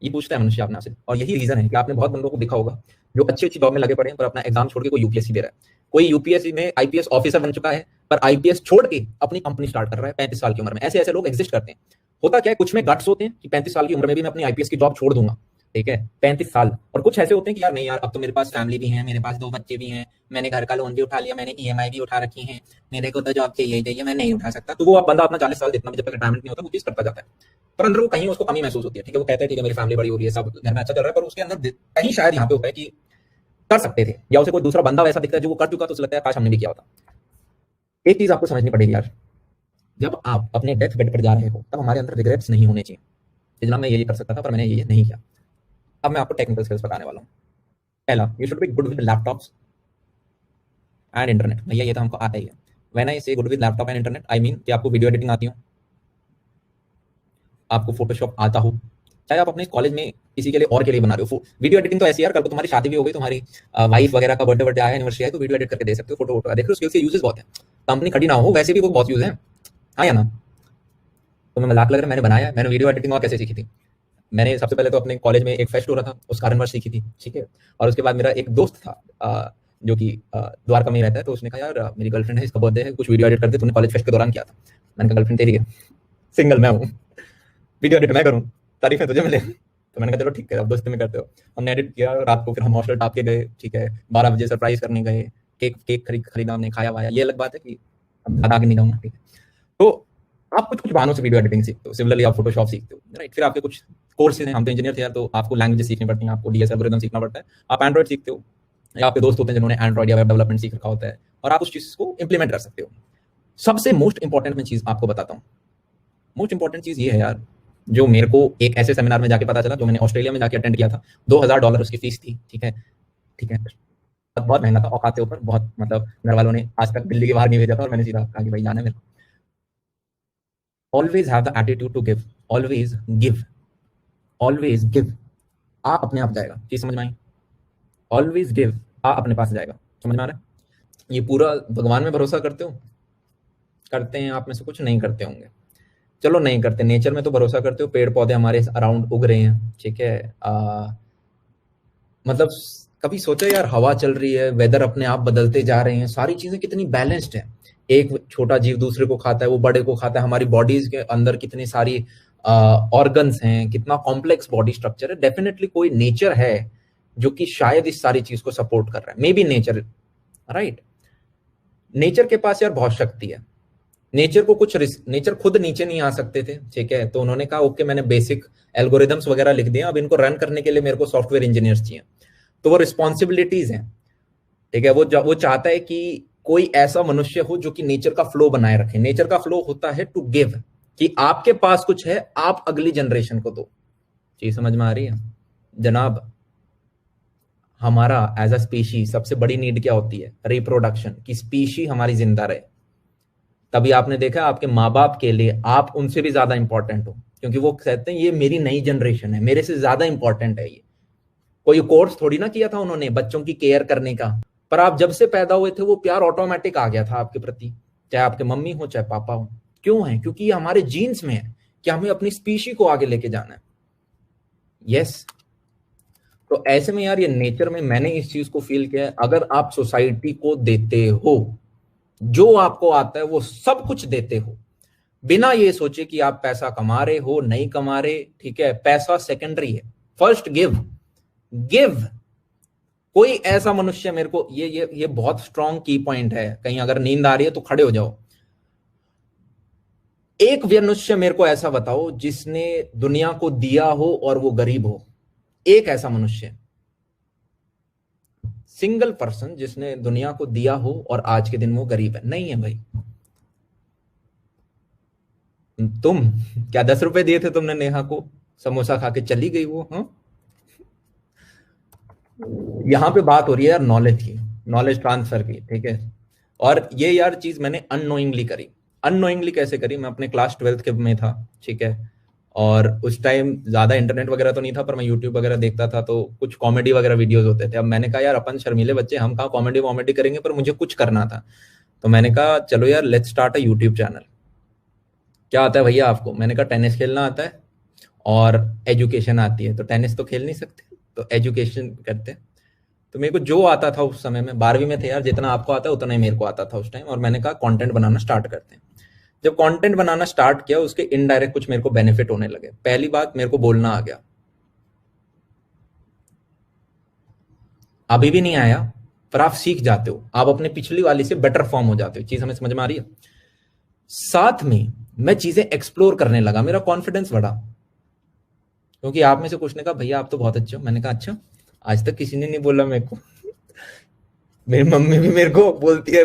[SPEAKER 1] ये पूछता है मनुष्य अपने आप से। और यही रीजन है कि आपने बहुत बंदों को देखा होगा जो अच्छी अच्छी जॉब में लगे पड़े हैं, पर अपना एग्जाम छोड़ के कोई यूपीएससी दे रहा है, कोई यूपीएससी में आईपीएस ऑफिसर बन चुका है, पर आईपीएस छोड़ के अपनी कंपनी स्टार्ट कर रहा है 35 साल की उम्र में। ऐसे ऐसे लोग एग्जिस्ट करते हैं। होता क्या है, कुछ में गट्स होते हैं कि 35 साल की उम्र में भी मैं अपनी आईपीएस की जॉब छोड़ दूंगा, ठीक है, 35 साल। और कुछ ऐसे होते हैं कि यार नहीं यार, अब तो मेरे पास फैमिली भी है, मेरे पास 2 बच्चे भी हैं, मैंने घर का लोन भी उठा लिया, मैंने ईएमआई भी उठा रखी है, मेरे को तो जॉब चाहिए चाहिए, मैं नहीं उठा सकता। तो वो आप बंदा अपना 40 साल जितना भी, जब तक रिटायरमेंट नहीं होता, वो चीज करता जाता है, पर अंदर वो कहीं उसको कमी महसूस होती है, ठीक है, वो कहता है ठीक है मेरी फैमिली बड़ी हो रही है, सब घर में अच्छा चल रहा है, पर उसके अंदर कहीं शायद यहाँ पे होता है कि कर सकते थे, या उसे कोई दूसरा बंदा वैसा दिखता है जो वो कर चुका, तो उसे लगता है काश हमने भी किया होता। एक चीज आपको समझनी पड़ेगी यार, जब आप अपने डेथ बेड पर जा रहे हो तब हमारे अंदर रिग्रेट्स नहीं होने चाहिए कि जनाब मैं ये कर सकता था पर मैंने ये नहीं किया। अब मैं आपको टेक्निकल स्किल्स बताने वाला हूँ। पहला, you should be good with laptops and internet. भैया ये तो हमको आता ही है। व्हेन आई से good with laptop and internet, I mean कि आपको वीडियो एडिटिंग आती हो, आपको फोटोशॉप आता हो, चाहे आप अपने कॉलेज में किसी के लिए और के लिए बना रहे हो। वीडियो एडिटिंग तो ऐसी यार, कल को तुम्हारी शादी भी हो गई, तुम्हारी वाइफ वगैरह का बर्थडे आया, एनिवर्सरी है, तो वीडियो एडिट करके दे सकते हो, फोटो वोटो। देख लो स्किल्स के यूजेस बहुत है, कंपनी खड़ी ना हो वैसे भी वो बहुत यूज है, हाँ या ना? तो मैं मजाक लग रहा है, मैंने बनाया, मैंने वीडियो एडिटिंग और कैसे सीखी थी? मैंने सबसे पहले तो अपने कॉलेज में एक फेस्ट हो रहा था, उस कारणवश सीखी थी, ठीक है। और उसके बाद मेरा एक दोस्त था जो कि द्वारका में ही रहता है, तो उसने कहा यार मेरी गर्लफ्रेंड है, इसका बर्थडे है, कुछ वीडियो एडिट कर दे, तूने कॉलेज फेस्ट के दौरान किया था। मैंने कहा गर्लफ्रेंड तेरी है, सिंगल मैं हूँ, वीडियो एडिट मैं करूँ, तारीफें तुझे मिले। तो मैंने कहा चलो ठीक है, अब दोस्ती में करते हो। हमने एडिट किया रात को, फिर हम हॉस्टल टाप के गए, ठीक है, 12 बजे सरप्राइज करने गए, केक केक खरीदा हमने, खाया वाया, ये अलग बात है कि अब ज्यादा आगे नहीं जाऊंगा, ठीक है। तो आप कुछ कुछ बहानों से वीडियो एडिटिंग सीखते हो, सिमिलरली आप फोटोशॉप सीखते हो, राइट। फिर आपके कुछ कोर्सेज हैं, हम तो इंजीनियर थे यार, तो आपको लैंग्वेजेस सीखनी पड़ती हैं, आपको डीएस एल्गोरिथम सीखना पड़ता है, आप एंड्रॉइड सीखते हो, या आपके दोस्त होते हैं जिन्होंने एंड्रॉइड या वेब डेवलपमेंट सीख रखा होता है, और आप उस चीज को इंप्लीमेंट कर सकते हो। सबसे मोस्ट इंपॉर्टेंट मैं चीज आपको बताता हूँ, मोस्ट इंपॉर्टेंट चीज ये है यार, जो मेरे को एक ऐसे सेमिनार में जाके पता चला, जो मैंने ऑस्ट्रेलिया में जाके अटेंड किया था, $2,000 उसकी फीस थी, ठीक है, ठीक है, बहुत महंगा था, औकात के ऊपर बहुत, मतलब घर वालों ने आज तक दिल्ली के बाहर नहीं भेजा था, और मैंने सीधा कहा कि भाई जाना है मेरे को। Always have the attitude to give, always give, always give. आप अपने आप जाएगा, चीज समझ में आई? ऑलवेज गिव, आ अपने पास जाएगा, समझ में आ रहा है? ये पूरा भगवान में भरोसा करते हो? करते हैं आप में से कुछ, नहीं करते होंगे, चलो नहीं करते। नेचर में तो भरोसा करते हो, पेड़ पौधे हमारे अराउंड उग रहे हैं, ठीक है, मतलब कभी सोचा यार, हवा चल रही है, वेदर अपने आप बदलते जा रहे हैं, सारी चीजें कितनी बैलेंस्ड है, एक छोटा जीव दूसरे को खाता है, वो बड़े को खाता है, हमारी बॉडीज के अंदर कितनी सारी ऑर्गन्स हैं, कितना कॉम्प्लेक्स बॉडी स्ट्रक्चर है। डेफिनेटली कोई नेचर है जो कि शायद इस सारी चीज को सपोर्ट कर रहा है, may be nature, right. Nature के पास यार बहुत शक्ति है, नेचर को कुछ, नेचर खुद नीचे नहीं आ सकते थे, ठीक है, तो उन्होंने कहा ओके मैंने बेसिक एल्गोरिदम्स वगैरह लिख दिए, अब इनको रन करने के लिए मेरे को सॉफ्टवेयर इंजीनियर्स चाहिए। तो वो रिस्पॉन्सिबिलिटीज हैं, ठीक है, वो चाहता है कि कोई ऐसा मनुष्य हो जो कि नेचर का फ्लो बनाए रखे। नेचर का फ्लो होता है टू गिव, कि आपके पास कुछ है, आप अगली जनरेशन को दो। चीज समझ में आ रही है जनाब? हमारा एज अ स्पीशी सबसे बड़ी नीड क्या होती है? रिप्रोडक्शन, की स्पीशी हमारी जिंदा रहे। तभी आपने देखा आपके माँ बाप के लिए आप उनसे भी ज्यादा इंपॉर्टेंट हो, क्योंकि वो कहते हैं ये मेरी नई जनरेशन है, मेरे से ज्यादा इंपॉर्टेंट है ये। कोई कोर्स थोड़ी ना किया था उन्होंने बच्चों की केयर करने का, पर आप जब से पैदा हुए थे वो प्यार ऑटोमेटिक आ गया था आपके प्रति, चाहे आपके मम्मी हो चाहे पापा हो। क्यों है? क्योंकि ये हमारे जीन्स में है कि हमें अपनी स्पीशी को आगे लेके जाना है। यस। तो ऐसे में यार ये नेचर में मैंने इस चीज को फील किया है, अगर आप सोसाइटी को देते हो, जो आपको आता है वो सब कुछ देते हो, बिना ये सोचे कि आप पैसा कमा रहे हो नहीं कमा रहे, ठीक है, पैसा सेकेंडरी है, फर्स्ट गिव। गिव। कोई ऐसा मनुष्य मेरे को ये बहुत स्ट्रॉन्ग की पॉइंट है, कहीं अगर नींद आ रही है तो खड़े हो जाओ। एक मनुष्य मेरे को ऐसा बताओ जिसने दुनिया को दिया हो और वो गरीब हो। एक ऐसा मनुष्य, सिंगल पर्सन जिसने दुनिया को दिया हो और आज के दिन वो गरीब है। नहीं है भाई। तुम क्या 10 रुपए दिए थे तुमने नेहा को, समोसा खा के चली गई वो? हाँ, यहां पे बात हो रही है यार नॉलेज की, नॉलेज ट्रांसफर की, ठीक है। और ये यार चीज मैंने अननोइंगली करी। अननोइंगली कैसे करी? मैं अपने क्लास 12th के में था, ठीक है, और उस टाइम ज्यादा इंटरनेट वगैरह तो नहीं था, पर मैं यूट्यूब वगैरह देखता था, तो कुछ कॉमेडी वगैरह वीडियोस होते थे। अब मैंने कहा यार अपन शर्मीले बच्चे, हम कहाँ कॉमेडी वॉमेडी करेंगे, पर मुझे कुछ करना था। तो मैंने कहा चलो यार let's start a YouTube channel. क्या आता है भैया आपको? मैंने कहा टेनिस खेलना आता है और एजुकेशन आती है। तो टेनिस तो खेल नहीं सकते, तो एजुकेशन करते हैं। तो मेरे को जो आता था उस समय में, 12वीं में थे यार, जितना आपको आता है उतना ही मेरे को आता था उस टाइम। और मैंने कहा कंटेंट बनाना स्टार्ट करते हैं। जब कंटेंट बनाना स्टार्ट किया, उसके इनडायरेक्ट कुछ मेरे को बेनिफिट होने लगे। पहली बात, मेरे को बोलना आ गया। अभी भी नहीं आया, पर आप सीख जाते हो, आप अपने पिछली वाली से बेटर फॉर्म हो जाते हो। चीज हमें समझ में आ रही है? साथ में मैं चीजें एक्सप्लोर करने लगा, मेरा कॉन्फिडेंस बढ़ा। क्योंकि आप में से कुछ ने कहा भैया आप तो बहुत अच्छे हो। मैंने कहा अच्छा, आज तक किसी ने नहीं बोला मेरे को। मेरी मम्मी भी मेरे को बोलती है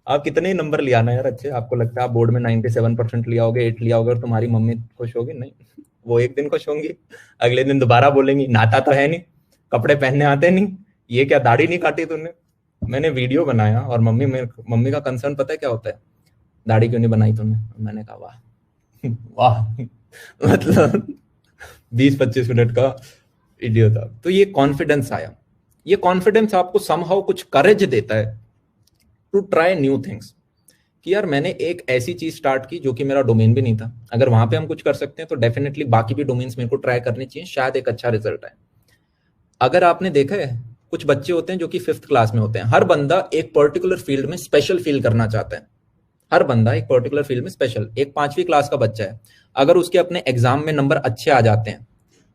[SPEAKER 1] आप कितने ही नंबर लिया ना यार अच्छे, आपको लगता है आप बोर्ड में 97% लिया होगे, 8 लिया होगा, और तुम्हारी मम्मी खुश होगी? नहीं, वो एक दिन खुश होंगी, अगले दिन दोबारा बोलेंगी नाता तो है नहीं, कपड़े पहनने आते नहीं, ये क्या दाढ़ी नहीं काटी तूने। मैंने वीडियो बनाया और मम्मी का कंसर्न पता है क्या होता है? दाढ़ी क्यों नहीं बनाई तूने? मैंने कहा वाह वाह, मतलब 20-25 मिनट का वीडियो था। तो ये कॉन्फिडेंस आया। ये कॉन्फिडेंस आपको समहाउ कुछ करेज देता है टू ट्राई न्यू थिंग्स, कि यार मैंने एक ऐसी चीज स्टार्ट की जो कि मेरा डोमेन भी नहीं था। अगर वहां पे हम कुछ कर सकते हैं तो डेफिनेटली बाकी भी डोमेन्स मेरे को ट्राई करनी चाहिए, शायद एक अच्छा रिजल्ट आए। अगर आपने देखा है, कुछ बच्चे होते हैं जो कि 5th क्लास में होते हैं, हर बंदा एक पर्टिकुलर फील्ड में स्पेशल फील करना चाहता है। हर बंदा एक पर्टिकुलर फील्ड में स्पेशल। एक 5वीं क्लास का बच्चा है, अगर उसके अपने एग्जाम में नंबर अच्छे आ जाते हैं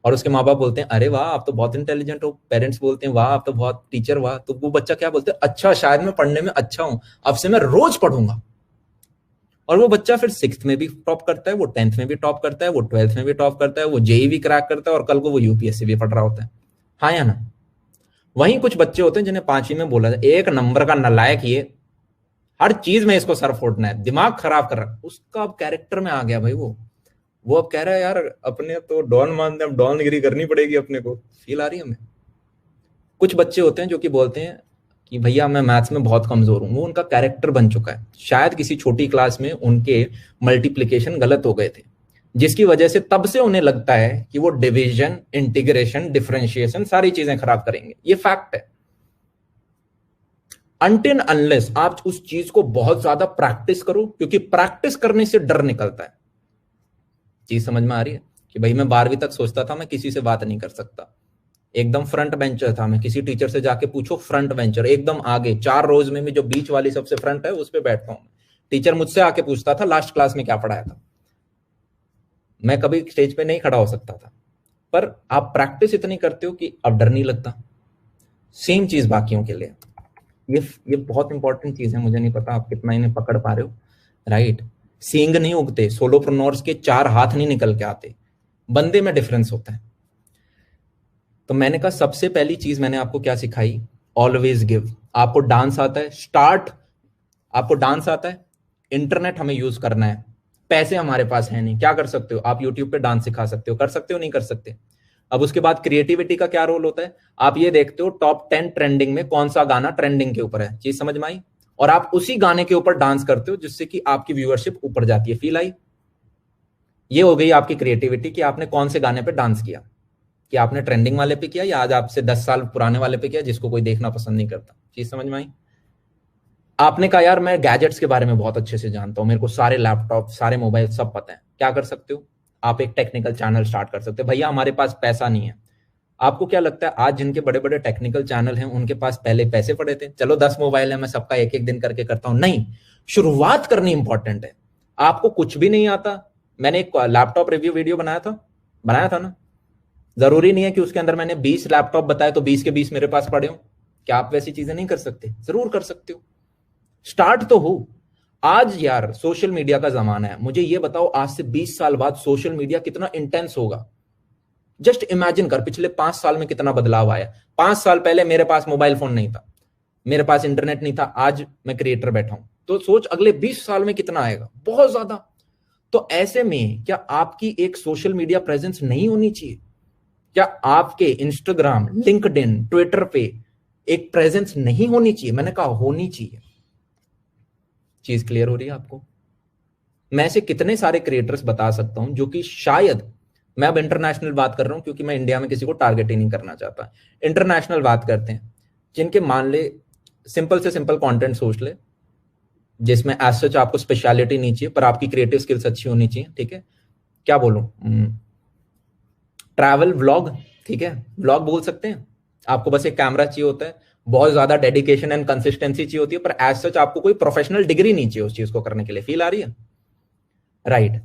[SPEAKER 1] और उसके माँ बाप बोलते हैं अरे वाह आप तो बहुत इंटेलिजेंट हो, पेरेंट्स बोलते हैं वाह आप तो बहुत टीचर, वाह, तो वो बच्चा क्या बोलते हैं? अच्छा शायद मैं पढ़ने में अच्छा हूं, अब से मैं रोज पढ़ूंगा। और वो बच्चा फिर 6th में भी टॉप करता है, वो 10th में भी टॉप करता है, वो 12th में भी टॉप करता है, वो जेई भी क्रैक करता है, और कल को वो यूपीएससी भी पढ़ रहा होता है। हाँ या ना? वहीं कुछ बच्चे होते हैं जिन्हें 5वीं में बोला जाए एक नंबर का नालायक, ये हर चीज में इसको सर फोड़ना है, दिमाग खराब कर रहा है, उसका अब कैरेक्टर में आ गया भाई। वो अब कह रहा है यार अपने तो डॉन मानते हैं, अब डॉनगिरी करनी पड़ेगी अपने को। फील आ रही है हमें? कुछ बच्चे होते हैं जो कि बोलते हैं कि भैया मैं मैथ्स में बहुत कमजोर हूं, वो उनका कैरेक्टर बन चुका है। शायद किसी छोटी क्लास में उनके मल्टीप्लिकेशन गलत हो गए थे, जिसकी वजह से तब से उन्हें लगता है कि वो डिवीजन, इंटीग्रेशन, डिफरेंशिएशन सारी चीजें खराब करेंगे। ये फैक्ट है। अनटिल अनलेस आप उस चीज को बहुत ज्यादा प्रैक्टिस करो, क्योंकि प्रैक्टिस करने से डर निकलता है। चीज समझ में आ रही है? कि भाई मैं 12वीं तक सोचता था मैं किसी से बात नहीं कर सकता, एकदम फ्रंट बेंचर था मैं, किसी टीचर से जाके पूछो फ्रंट बेंचर, एकदम आगे 4 रोज में जो बीच वाली सबसे फ्रंट है उस पे बैठता हूं। टीचर मुझसे आके पूछता था लास्ट क्लास में क्या पढ़ाया था। मैं कभी स्टेज पे नहीं खड़ा हो सकता था, पर आप प्रैक्टिस इतनी करते हो कि अब डर नहीं लगता। सेम चीज बाकियों के लिए। ये बहुत इंपॉर्टेंट चीज है, मुझे नहीं पता आप कितना इन्हें पकड़ पा रहे हो, राइट? सींग नहीं उगते, सोलोप्रेन्योर्स के 4 हाथ नहीं निकल के आते, बंदे में डिफरेंस होता है। तो मैंने कहा सबसे पहली चीज मैंने आपको क्या सिखाई? Always give. आपको डांस आता है, स्टार्ट। आपको डांस आता है, इंटरनेट हमें यूज करना है, पैसे हमारे पास है नहीं, क्या कर सकते हो? आप यूट्यूब पे डांस सिखा सकते हो, कर सकते हो नहीं कर सकते? अब उसके बाद क्रिएटिविटी का क्या रोल होता है, आप ये देखते हो टॉप 10 ट्रेंडिंग में कौन सा गाना ट्रेंडिंग के ऊपर है, चीज समझ में आई, और आप उसी गाने के ऊपर डांस करते हो जिससे कि आपकी व्यूअरशिप ऊपर जाती है, फील आई। ये हो गई आपकी क्रिएटिविटी कि आपने कौन से गाने पे डांस किया, कि आपने ट्रेंडिंग वाले पे किया या आज आपसे 10 साल पुराने वाले पे किया जिसको कोई देखना पसंद नहीं करता, चीज समझ में आई। आपने कहा यार मैं गैजेट्स के बारे में बहुत अच्छे से जानता हूं, मेरे को सारे लैपटॉप सारे मोबाइल सब पता है, क्या कर सकते हो, आप एक टेक्निकल चैनल स्टार्ट कर सकते हो। भैया हमारे पास पैसा नहीं है, आपको क्या लगता है आज जिनके बड़े बड़े टेक्निकल चैनल हैं उनके पास पहले पैसे पड़े थे, चलो 10 मोबाइल है मैं सबका एक एक दिन करके करता हूं, नहीं, शुरुआत करनी इंपॉर्टेंट है। आपको कुछ भी नहीं आता, मैंने एक लैपटॉप रिव्यू वीडियो बनाया था ना, जरूरी नहीं है कि उसके अंदर मैंने 20 लैपटॉप बताए तो 20 के 20 मेरे पास पड़े हो, क्या आप वैसी चीजें नहीं कर सकते, जरूर कर सकते हो, स्टार्ट तो हो। आज यार सोशल मीडिया का जमाना है, मुझे ये बताओ आज से 20 साल बाद सोशल मीडिया कितना इंटेंस होगा, जस्ट इमेजिन कर पिछले 5 साल में कितना बदलाव आया। 5 साल पहले मेरे पास मोबाइल फोन नहीं था, मेरे पास इंटरनेट नहीं था, आज मैं क्रिएटर बैठा हूं, तो सोच अगले 20 साल में कितना आएगा, बहुत ज्यादा। तो ऐसे में क्या आपकी एक सोशल मीडिया प्रेजेंस नहीं होनी चाहिए, क्या आपके इंस्टाग्राम लिंक्डइन ट्विटर पे एक प्रेजेंस नहीं होनी चाहिए, मैंने कहा होनी चाहिए, चीज क्लियर हो रही है आपको। मैं ऐसे कितने सारे क्रिएटर्स बता सकता हूं जो कि शायद, मैं अब इंटरनेशनल बात कर रहा हूं क्योंकि मैं इंडिया में किसी को टारगेट ही नहीं करना चाहता, इंटरनेशनल बात करते हैं, जिनके मान ले सिंपल से सिंपल कंटेंट सोच ले जिसमें एज सच आपको स्पेशलिटी नहीं चाहिए पर आपकी क्रिएटिव स्किल्स अच्छी होनी चाहिए, ठीक है, क्या बोलूं, ट्रैवल व्लॉग, ठीक है, व्लॉग बोल सकते हैं, आपको बस एक कैमरा चाहिए होता है, बहुत ज्यादा डेडिकेशन एंड कंसिस्टेंसी चाहिए होती है, पर एज सच आपको कोई प्रोफेशनल डिग्री नहीं चाहिए उस चीज को करने के लिए, फील आ रही है, राइट।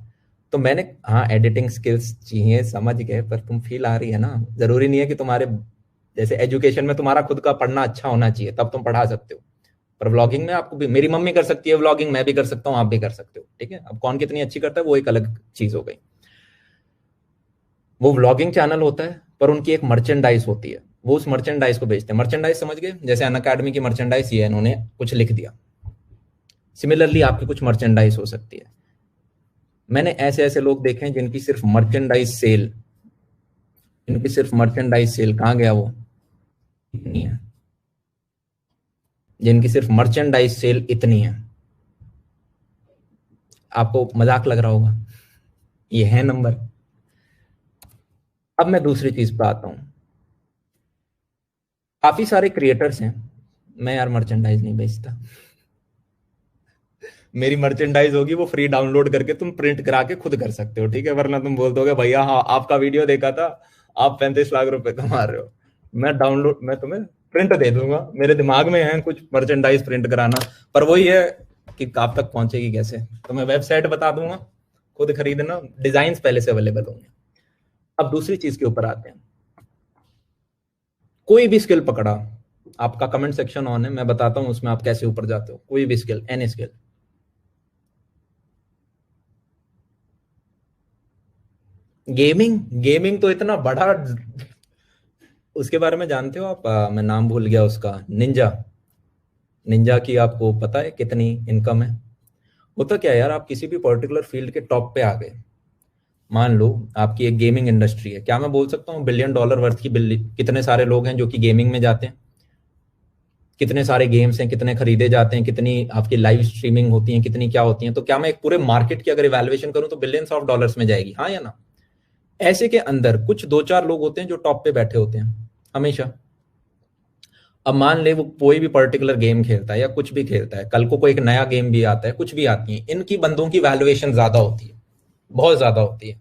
[SPEAKER 1] तो मैंने, हाँ एडिटिंग स्किल्स चाहिए समझ गए, पर तुम फील आ रही है ना, जरूरी नहीं है कि तुम्हारे जैसे एजुकेशन में तुम्हारा खुद का पढ़ना अच्छा होना चाहिए तब तुम पढ़ा सकते हो, पर व्लॉगिंग में आपको भी, मेरी मम्मी कर सकती है व्लॉगिंग, मैं भी कर सकता हूँ, आप भी कर सकते हो, ठीक है। अब कौन कितनी अच्छी करता है वो एक अलग चीज हो गई। वो व्लॉगिंग चैनल होता है पर उनकी एक मर्चेंडाइज होती है, वो उस मर्चेंडाइज को बेचते हैं, मर्चेंडाइज समझ गए, जैसे अनअकैडमी की मर्चेंडाइज ये इन्होंने कुछ लिख दिया, सिमिलरली आपकी कुछ मर्चेंडाइज हो सकती है। मैंने ऐसे ऐसे लोग देखे हैं जिनकी सिर्फ मर्चेंडाइज सेल, इनकी सिर्फ मर्चेंडाइज सेल, कहां गया वो, इतनी है, जिनकी सिर्फ मर्चेंडाइज सेल इतनी है, आपको मजाक लग रहा होगा, ये है नंबर। अब मैं दूसरी चीज पे आता हूं, काफी सारे क्रिएटर्स हैं, मैं यार मर्चेंडाइज नहीं बेचता, मेरी मर्चेंडाइज होगी वो फ्री डाउनलोड करके तुम प्रिंट करा के खुद कर सकते हो, ठीक है, वरना तुम बोल दोगे भैया हाँ आपका वीडियो देखा था, आप 35 लाख रुपए कमा रहे हो, मैं तुम्हें प्रिंट दे दूंगा, मेरे दिमाग में है कुछ मर्चेंडाइज प्रिंट कराना, पर वही है कि आप तक पहुंचेगी कैसे, तो मैं वेबसाइट बता दूंगा, खुद खरीदना, डिजाइन पहले से अवेलेबल होंगे। अब दूसरी चीज के ऊपर आते हैं, कोई भी स्किल पकड़ा, आपका कमेंट सेक्शन ऑन है, मैं बताता हूं उसमें आप कैसे ऊपर जाते हो, कोई भी स्किल, एनी स्किल, गेमिंग तो इतना बड़ा, उसके बारे में जानते हो आप, मैं नाम भूल गया उसका, निंजा की आपको पता है कितनी इनकम है। होता क्या है यार, आप किसी भी पर्टिकुलर फील्ड के टॉप पे आ गए, मान लो आपकी एक गेमिंग इंडस्ट्री है, क्या मैं बोल सकता हूँ $1 बिलियन वर्थ की कितने सारे लोग हैं जो कि गेमिंग में जाते हैं, कितने सारे गेम्स हैं, कितने खरीदे जाते हैं, कितनी आपकी लाइव स्ट्रीमिंग होती है, कितनी क्या होती है, तो क्या मैं एक पूरे मार्केट की अगर इवैल्यूएशन करूं तो बिलियंस ऑफ डॉलर्स में जाएगी, हाँ या ना। ऐसे के अंदर कुछ 2-4 लोग होते हैं जो टॉप पे बैठे होते हैं हमेशा। अब मान ले वो कोई भी पर्टिकुलर गेम खेलता है या कुछ भी खेलता है, कल को कोई एक नया गेम भी आता है, कुछ भी आती है, इनकी बंदों की वैल्यूएशन ज्यादा होती है, बहुत ज्यादा होती है,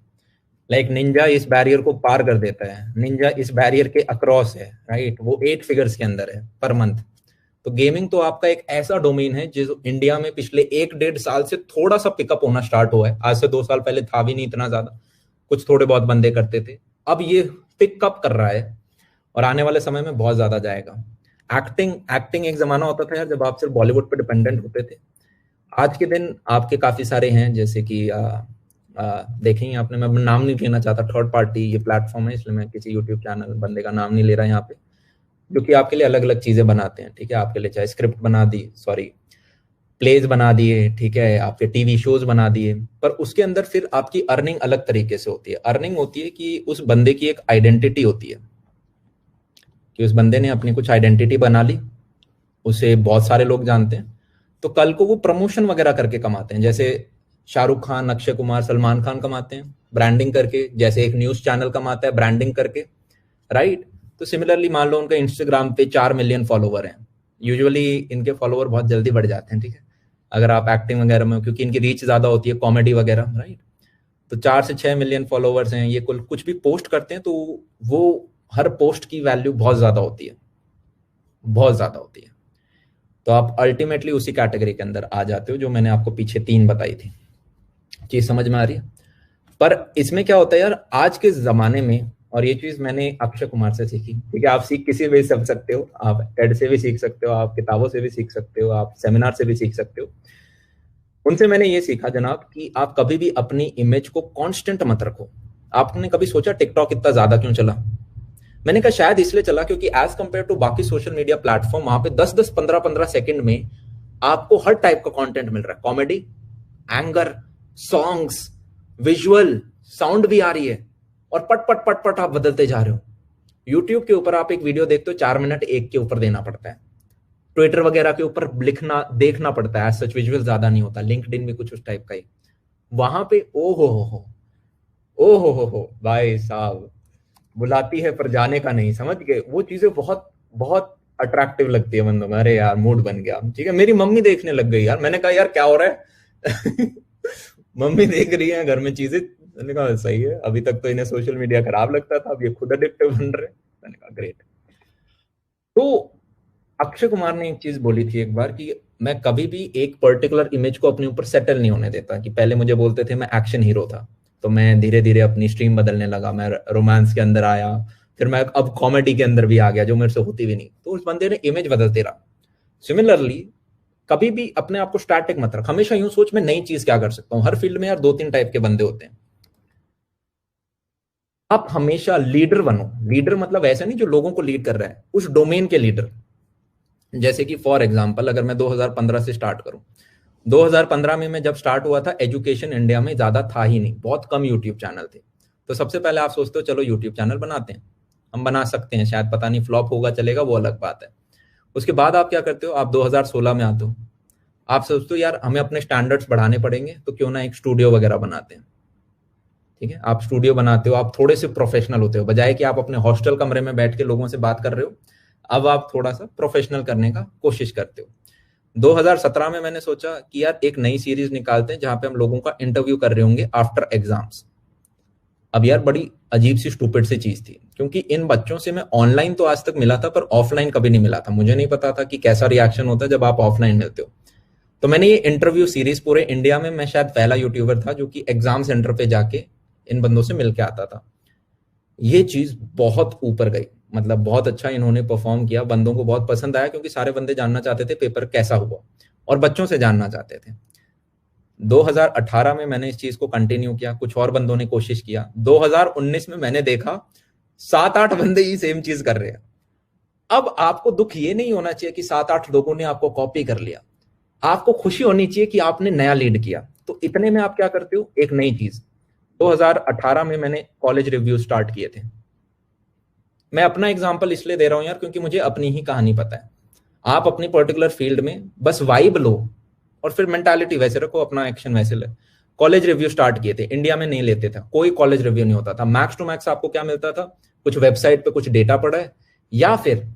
[SPEAKER 1] लाइक निंजा इस बैरियर को पार कर देता है, निंजा इस बैरियर के अक्रॉस है, राइट, वो 8 फिगर्स के अंदर है पर मंथ। तो गेमिंग तो आपका एक ऐसा डोमेन है जो इंडिया में पिछले 1-1.5 साल से थोड़ा सा पिकअप होना स्टार्ट हुआ है, आज से 2 साल पहले था भी नहीं इतना ज्यादा, कुछ थोड़े बहुत बंदे करते थे, अब ये पिकअप कर रहा है और आने वाले समय में बहुत ज्यादा जाएगा। एक्टिंग एक जमाना होता था यार जब आप सिर्फ बॉलीवुड पे डिपेंडेंट होते थे, आज के दिन आपके काफी सारे हैं, जैसे कि देखेंगे आपने, मैं नाम नहीं लेना चाहता, थर्ड पार्टी ये प्लेटफॉर्म है इसलिए मैं किसी यूट्यूब चैनल बंदे का नाम नहीं ले रहा यहाँ पे, जो कि आपके लिए अलग अलग चीजें बनाते हैं, ठीक है, आपके लिए चाहे स्क्रिप्ट बना दी, सॉरी प्लेज बना दिए, ठीक है, आपके टीवी शोज बना दिए, पर उसके अंदर फिर आपकी अर्निंग अलग तरीके से होती है। अर्निंग होती है कि उस बंदे की एक आइडेंटिटी होती है, कि उस बंदे ने अपनी कुछ आइडेंटिटी बना ली, उसे बहुत सारे लोग जानते हैं, तो कल को वो प्रमोशन वगैरह करके कमाते हैं। जैसे शाहरुख खान, अक्षय कुमार, सलमान खान कमाते हैं ब्रांडिंग करके, जैसे एक न्यूज चैनल कमाता है ब्रांडिंग करके, राइट। तो सिमिलरली मान लो उनका इंस्टाग्राम पे 4 मिलियन फॉलोवर हैं, यूजुअली इनके फॉलोवर बहुत जल्दी बढ़ जाते हैं, ठीक है, अगर आप एक्टिंग वगैरह में हो, क्योंकि इनकी रीच ज्यादा होती है, कॉमेडी वगैरह, राइट। तो 4 से 6 मिलियन फॉलोवर्स हैं, ये कुल कुछ भी पोस्ट करते हैं तो वो हर पोस्ट की वैल्यू बहुत ज्यादा होती है, बहुत ज्यादा होती है। तो आप अल्टीमेटली उसी कैटेगरी के अंदर आ जाते हो जो मैंने आपको पीछे 3 बताई थी। चीज समझ में आ रही है? पर इसमें क्या होता है यार, आज के जमाने में, और ये चीज मैंने अक्षय कुमार से सीखी, ठीक है, आप सीख किसी भी सीख सकते हो, आप टेड से भी सीख सकते हो, आप किताबों से भी सीख सकते हो, आप सेमिनार से भी सीख सकते हो। उनसे मैंने ये सीखा जनाब कि आप कभी भी अपनी इमेज को कांस्टेंट मत रखो। आपने कभी सोचा टिकटॉक इतना ज्यादा क्यों चला? मैंने कहा शायद इसलिए चला क्योंकि एज कंपेयर टू बाकी सोशल मीडिया प्लेटफॉर्म, वहां पे 10-10, 15-15 सेकंड में आपको हर टाइप का कंटेंट मिल रहा है। Comedy, anger, songs, visual, sound भी आ रही है, और पट पट पट पट आप बदलते जा रहे हो। यूट्यूब के ऊपर आप एक वीडियो देखते हो, 4 मिनट एक के ऊपर देना पड़ता है। ट्विटर वगैरह के ऊपर लिखना देखना पड़ता है, सच विजुअल ज्यादा नहीं होता। लिंक्डइन भी कुछ उस टाइप का ही। वहां पे ओ हो भाई साहब, बुलाती है पर जाने का नहीं, समझ गए? वो चीजें बहुत बहुत अट्रैक्टिव लगती है बंदों में। अरे यार मूड बन गया, ठीक है। मेरी मम्मी देखने लग गई यार, मैंने कहा यार क्या हो रहा है? मम्मी देख रही है घर में चीजें। मैंने कहा सही है, अभी तक तो इन्हें सोशल मीडिया खराब लगता था, अब ये खुद एडिक्टिव बन रहे। मैंने कहा ग्रेट। तो अक्षय कुमार ने एक चीज बोली थी एक बार कि मैं कभी भी एक पर्टिकुलर इमेज को अपने ऊपर सेटल नहीं होने देता। कि पहले मुझे बोलते थे मैं एक्शन हीरो था, तो मैं धीरे धीरे अपनी स्ट्रीम बदलने लगा, मैं रोमांस के अंदर आया, फिर मैं अब कॉमेडी के अंदर भी आ गया, जो मेरे से होती भी नहीं। तो उस बंदे ने इमेज बदलते रहा। सिमिलरली कभी भी अपने आप को स्टैटिक मत रख, हमेशा यूं सोच मैं नई चीज क्या कर सकता हूं। हर फील्ड में यार 2-3 टाइप के बंदे होते हैं। आप हमेशा लीडर बनो। लीडर मतलब ऐसा नहीं जो लोगों को लीड कर रहा है, उस डोमेन के लीडर। जैसे कि फॉर एग्जांपल अगर मैं 2015 से स्टार्ट करूं, 2015 में मैं जब स्टार्ट हुआ था, एजुकेशन इंडिया में ज्यादा था ही नहीं, बहुत कम यूट्यूब चैनल थे। तो सबसे पहले आप सोचते हो चलो यूट्यूब चैनल बनाते हैं, हम बना सकते हैं, शायद पता नहीं फ्लॉप होगा चलेगा, वो अलग बात है। उसके बाद आप क्या करते हो, आप 2016 में आते हो, आप सोचते हो यार हमें अपने स्टैंडर्ड्स बढ़ाने पड़ेंगे, तो क्यों ना एक स्टूडियो वगैरह बनाते हैं। ठीक है, आप स्टूडियो बनाते हो, आप थोड़े से प्रोफेशनल होते हो, बजाय कि आप अपने हॉस्टल कमरे में बैठ के लोगों से बात कर रहे हो, अब आप थोड़ा सा प्रोफेशनल करने का कोशिश करते हो। 2017 में मैंने सोचा कि यार एक नई सीरीज निकालते हैं जहां पे हम लोगों का इंटरव्यू कर रहे होंगे आफ्टर एग्जाम्स। अब यार बड़ी अजीब सी स्टूपिड सी चीज थी, क्योंकि इन बच्चों से मैं ऑनलाइन तो आज तक मिला था पर ऑफलाइन कभी नहीं मिला था। मुझे नहीं पता था कि कैसा रिएक्शन होता है जब आप ऑफलाइन मिलते हो। तो मैंने ये इंटरव्यू सीरीज पूरे इंडिया में, मैं शायद पहला यूट्यूबर था जो कि एग्जाम सेंटर पे जाके इन बंदों से मिलके आता था। ये चीज बहुत ऊपर गई, मतलब बहुत अच्छा इन्होंने परफॉर्म किया, बंदों को बहुत पसंद आया, क्योंकि सारे बंदे जानना चाहते थे पेपर कैसा हुआ, और बच्चों से जानना चाहते थे। 2018 में मैंने इस चीज को कंटिन्यू किया, कुछ और बंदों ने कोशिश किया। 2019 में मैंने देखा 7-8 बंदे ही सेम चीज कर रहे हैं। अब आपको दुख ये नहीं होना चाहिए कि 7-8 लोगों ने आपको कॉपी कर लिया, आपको खुशी होनी चाहिए कि आपने नया लीड किया। तो इतने में आप क्या करते हो, एक नई चीज। 2018 में मैंने कॉलेज रिव्यू स्टार्ट किए थे। मैं अपना एग्जांपल इसलिए दे रहा हूं यार क्योंकि मुझे अपनी ही कहानी पता है। आप अपनी पर्टिकुलर फील्ड में बस वाइब लो और फिर मेंटालिटी वैसे रखो, अपना एक्शन वैसे ले। कॉलेज रिव्यू स्टार्ट किए थे, इंडिया में नहीं लेते थे, कोई कॉलेज रिव्यू नहीं होता था। मैक्स टू मैक्स आपको क्या मिलता था, कुछ वेबसाइट पे कुछ डेटा पड़ा है, या फिर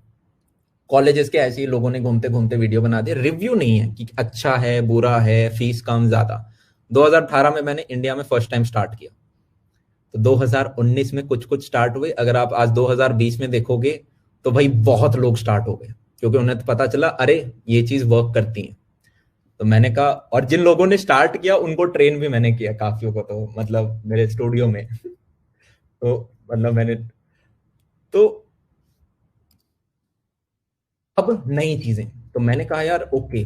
[SPEAKER 1] कॉलेजेस के ऐसे ही लोगों ने घूमते घूमते वीडियो बना दिए। रिव्यू नहीं है कि अच्छा है बुरा है, फीस कम ज्यादा। 2018 में मैंने इंडिया में फर्स्ट टाइम स्टार्ट किया, तो 2019 में कुछ कुछ स्टार्ट हुए। अगर आप आज 2020 में देखोगे तो भाई बहुत लोग स्टार्ट हो गए, क्योंकि उन्हें तो पता चला अरे ये चीज वर्क करती है। तो मैंने कहा, और जिन लोगों ने स्टार्ट किया उनको ट्रेन भी मैंने किया काफियों को, तो मतलब मेरे स्टूडियो में तो मतलब मैंने तो अब नई चीजें, तो मैंने कहा यार ओके।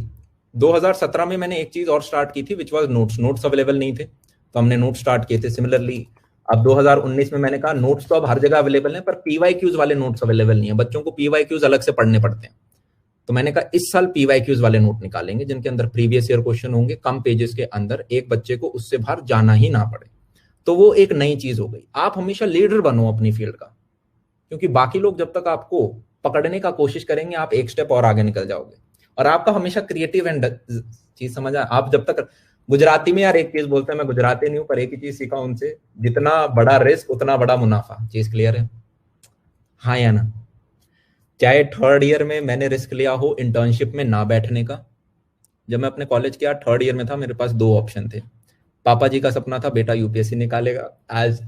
[SPEAKER 1] 2017 में मैंने एक चीज और स्टार्ट की थी which was notes. Notes available नहीं थे तो हमने नोट्स स्टार्ट किए थे। सिमिलरली अब 2019 में मैंने कहा नोट्स तो अब हर जगह अवेलेबल हैं, पर पीवाईक्यूज वाले नोट्स अवेलेबल नहीं है, बच्चों को पीवाईक्यूज अलग से पढ़ने पड़ते हैं। तो मैंने कहा इस साल पीवाईक्यूज वाले नोट निकालेंगे जिनके अंदर प्रीवियस ईयर क्वेश्चन होंगे, कम पेजेस के अंदर, एक बच्चे को उससे बाहर जाना ही ना पड़े। तो वो एक नई चीज हो गई। आप हमेशा लीडर बनो अपनी फील्ड का, क्योंकि बाकी लोग जब तक आपको पकड़ने का कोशिश करेंगे आप एक स्टेप और आगे निकल जाओगे। और आपका हमेशा क्रिएटिव एंड चीज समझ आए। आप जब तक गुजराती में यार एक चीज बोलते हैं, मैं गुजराती नहीं हूं पर एक ही चीज सीखा उनसे, जितना बड़ा रिस्क उतना बड़ा मुनाफा। चीज क्लियर है? हाँ या ना? चाहे थर्ड ईयर में मैंने रिस्क लिया हो इंटर्नशिप में ना बैठने का। जब मैं अपने कॉलेज के थर्ड ईयर में था, मेरे पास दो ऑप्शन थे। पापा जी का सपना था बेटा यूपीएससी निकालेगा, एज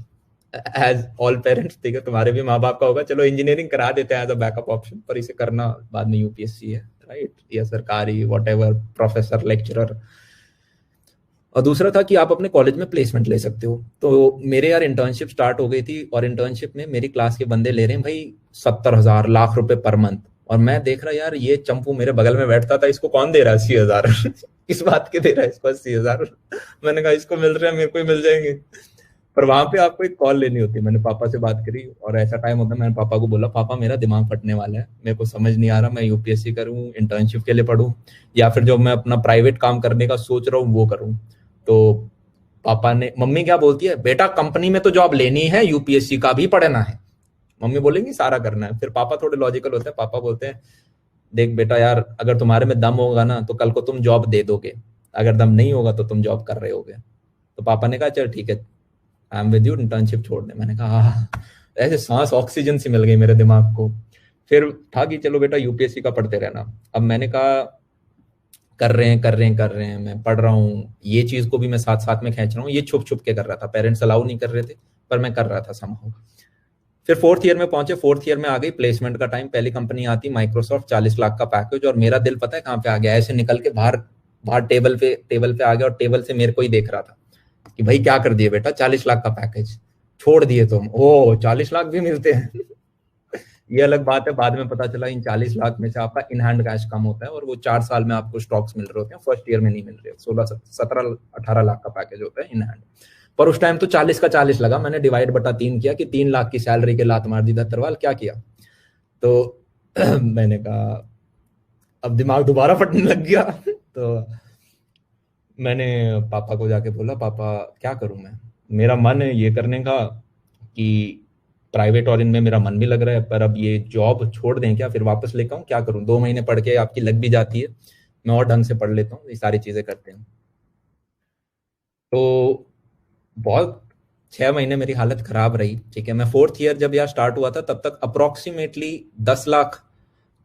[SPEAKER 1] एज ऑल पेरेंट्स, ठीक है, तुम्हारे भी माँ बाप का होगा, चलो इंजीनियरिंग करा देते हैं एज अ बैकअप ऑप्शन, पर इसे करना बाद में यूपीएससी है, राइट, या सरकारी व्हाटएवर प्रोफेसर लेक्चरर। और दूसरा था कि आप अपने कॉलेज में प्लेसमेंट ले सकते हो। तो मेरे यार इंटर्नशिप स्टार्ट हो गई थी और इंटर्नशिप में मेरी क्लास के बंदे ले रहे हैं भाई 70,000 लाख रुपए पर मंथ। और मैं देख रहा यार ये चंपू मेरे बगल में बैठता था, इसको कौन दे रहा है 80,000 किस बात के दे रहा है इसको 80,000? मैंने कहा इसको मिल रहे हैं मेरे को ही मिल जाएंगे। पर वहां पे आपको एक कॉल लेनी होती है। मैंने पापा से बात करी और ऐसा टाइम होता है, मैंने पापा को बोला पापा मेरा दिमाग फटने वाला है, मेरे को समझ नहीं आ रहा मैं यूपीएससी करूं, इंटर्नशिप के लिए पढ़ूं, या फिर जो मैं अपना प्राइवेट काम करने का सोच रहा हूँ वो करूं। तो पापा ने, मम्मी क्या बोलती है, बेटा कंपनी में तो जॉब लेनी है, यूपीएससी का भी पढ़ना है। मम्मी बोलेंगी सारा करना है। फिर पापा थोड़े लॉजिकल होते हैं, पापा बोलते हैं देख बेटा यार अगर तुम्हारे में दम होगा ना तो कल को तुम जॉब दे दोगे, अगर दम नहीं होगा तो तुम जॉब कर रहे होगे। तो पापा ने कहा चल ठीक है I am with you, internship छोड़ दे। मैंने कहा हाँ। ऐसे सांस ऑक्सीजन सी मिल गई मेरे दिमाग को। फिर था कि चलो बेटा यूपीएससी का पढ़ते रहना। अब मैंने कहा कर रहे हैं, मैं पढ़ रहा हूँ, ये चीज को भी मैं साथ साथ में खींच रहा हूँ। ये छुप छुप के कर रहा था, पेरेंट्स अलाउ नहीं कर रहे थे पर मैं कर रहा था समहाउ। फिर फोर्थ ईयर में पहुंचे, फोर्थ ईयर में आ गई प्लेसमेंट का टाइम। पहली कंपनी आती माइक्रोसॉफ्ट, 40 लाख का पैकेज। और मेरा दिल पता है कहाँ पे आ गया, ऐसे निकल के बाहर बाहर टेबल पे आ गया और टेबल से मेरे को ही देख रहा था कि भाई क्या कर दिए बेटा, 40 लाख का पैकेज छोड़ दिए तुम, ओ 40 लाख भी मिलते हैं ये अलग बात है। बाद में पता चला इन 40 लाख में से आपका इन हैंड कैश कम होता है और वो 4 साल में आपको स्टॉक्स मिल रहे होते हैं, फर्स्ट ईयर में नहीं मिल रहे। 16 17 18 लाख का पैकेज होता है इन हैंड। पर उस टाइम तो 40 का 40 लगा। मैंने डिवाइड बटा 3 किया कि 3 लाख की सैलरी के लात मार दी धत्तरवाल, क्या किया। तो मैंने कहा अब दिमाग दोबारा फटने लग गया। तो मैंने पापा को जाके बोला पापा क्या करूं मैं, मेरा मन है ये करने का कि प्राइवेट और इनमें मेरा मन भी लग रहा है, पर अब ये जॉब छोड़ दें क्या, फिर वापस लेकर आऊं, क्या करूं। 2 महीने पढ़ के आपकी लग भी जाती है, मैं और ढंग से पढ़ लेता हूँ, ये सारी चीजें करते हैं। तो बहुत 6 महीने मेरी हालत खराब रही, ठीक है। मैं फोर्थ ईयर जब यार स्टार्ट हुआ था तब तक अप्रोक्सीमेटली 10 लाख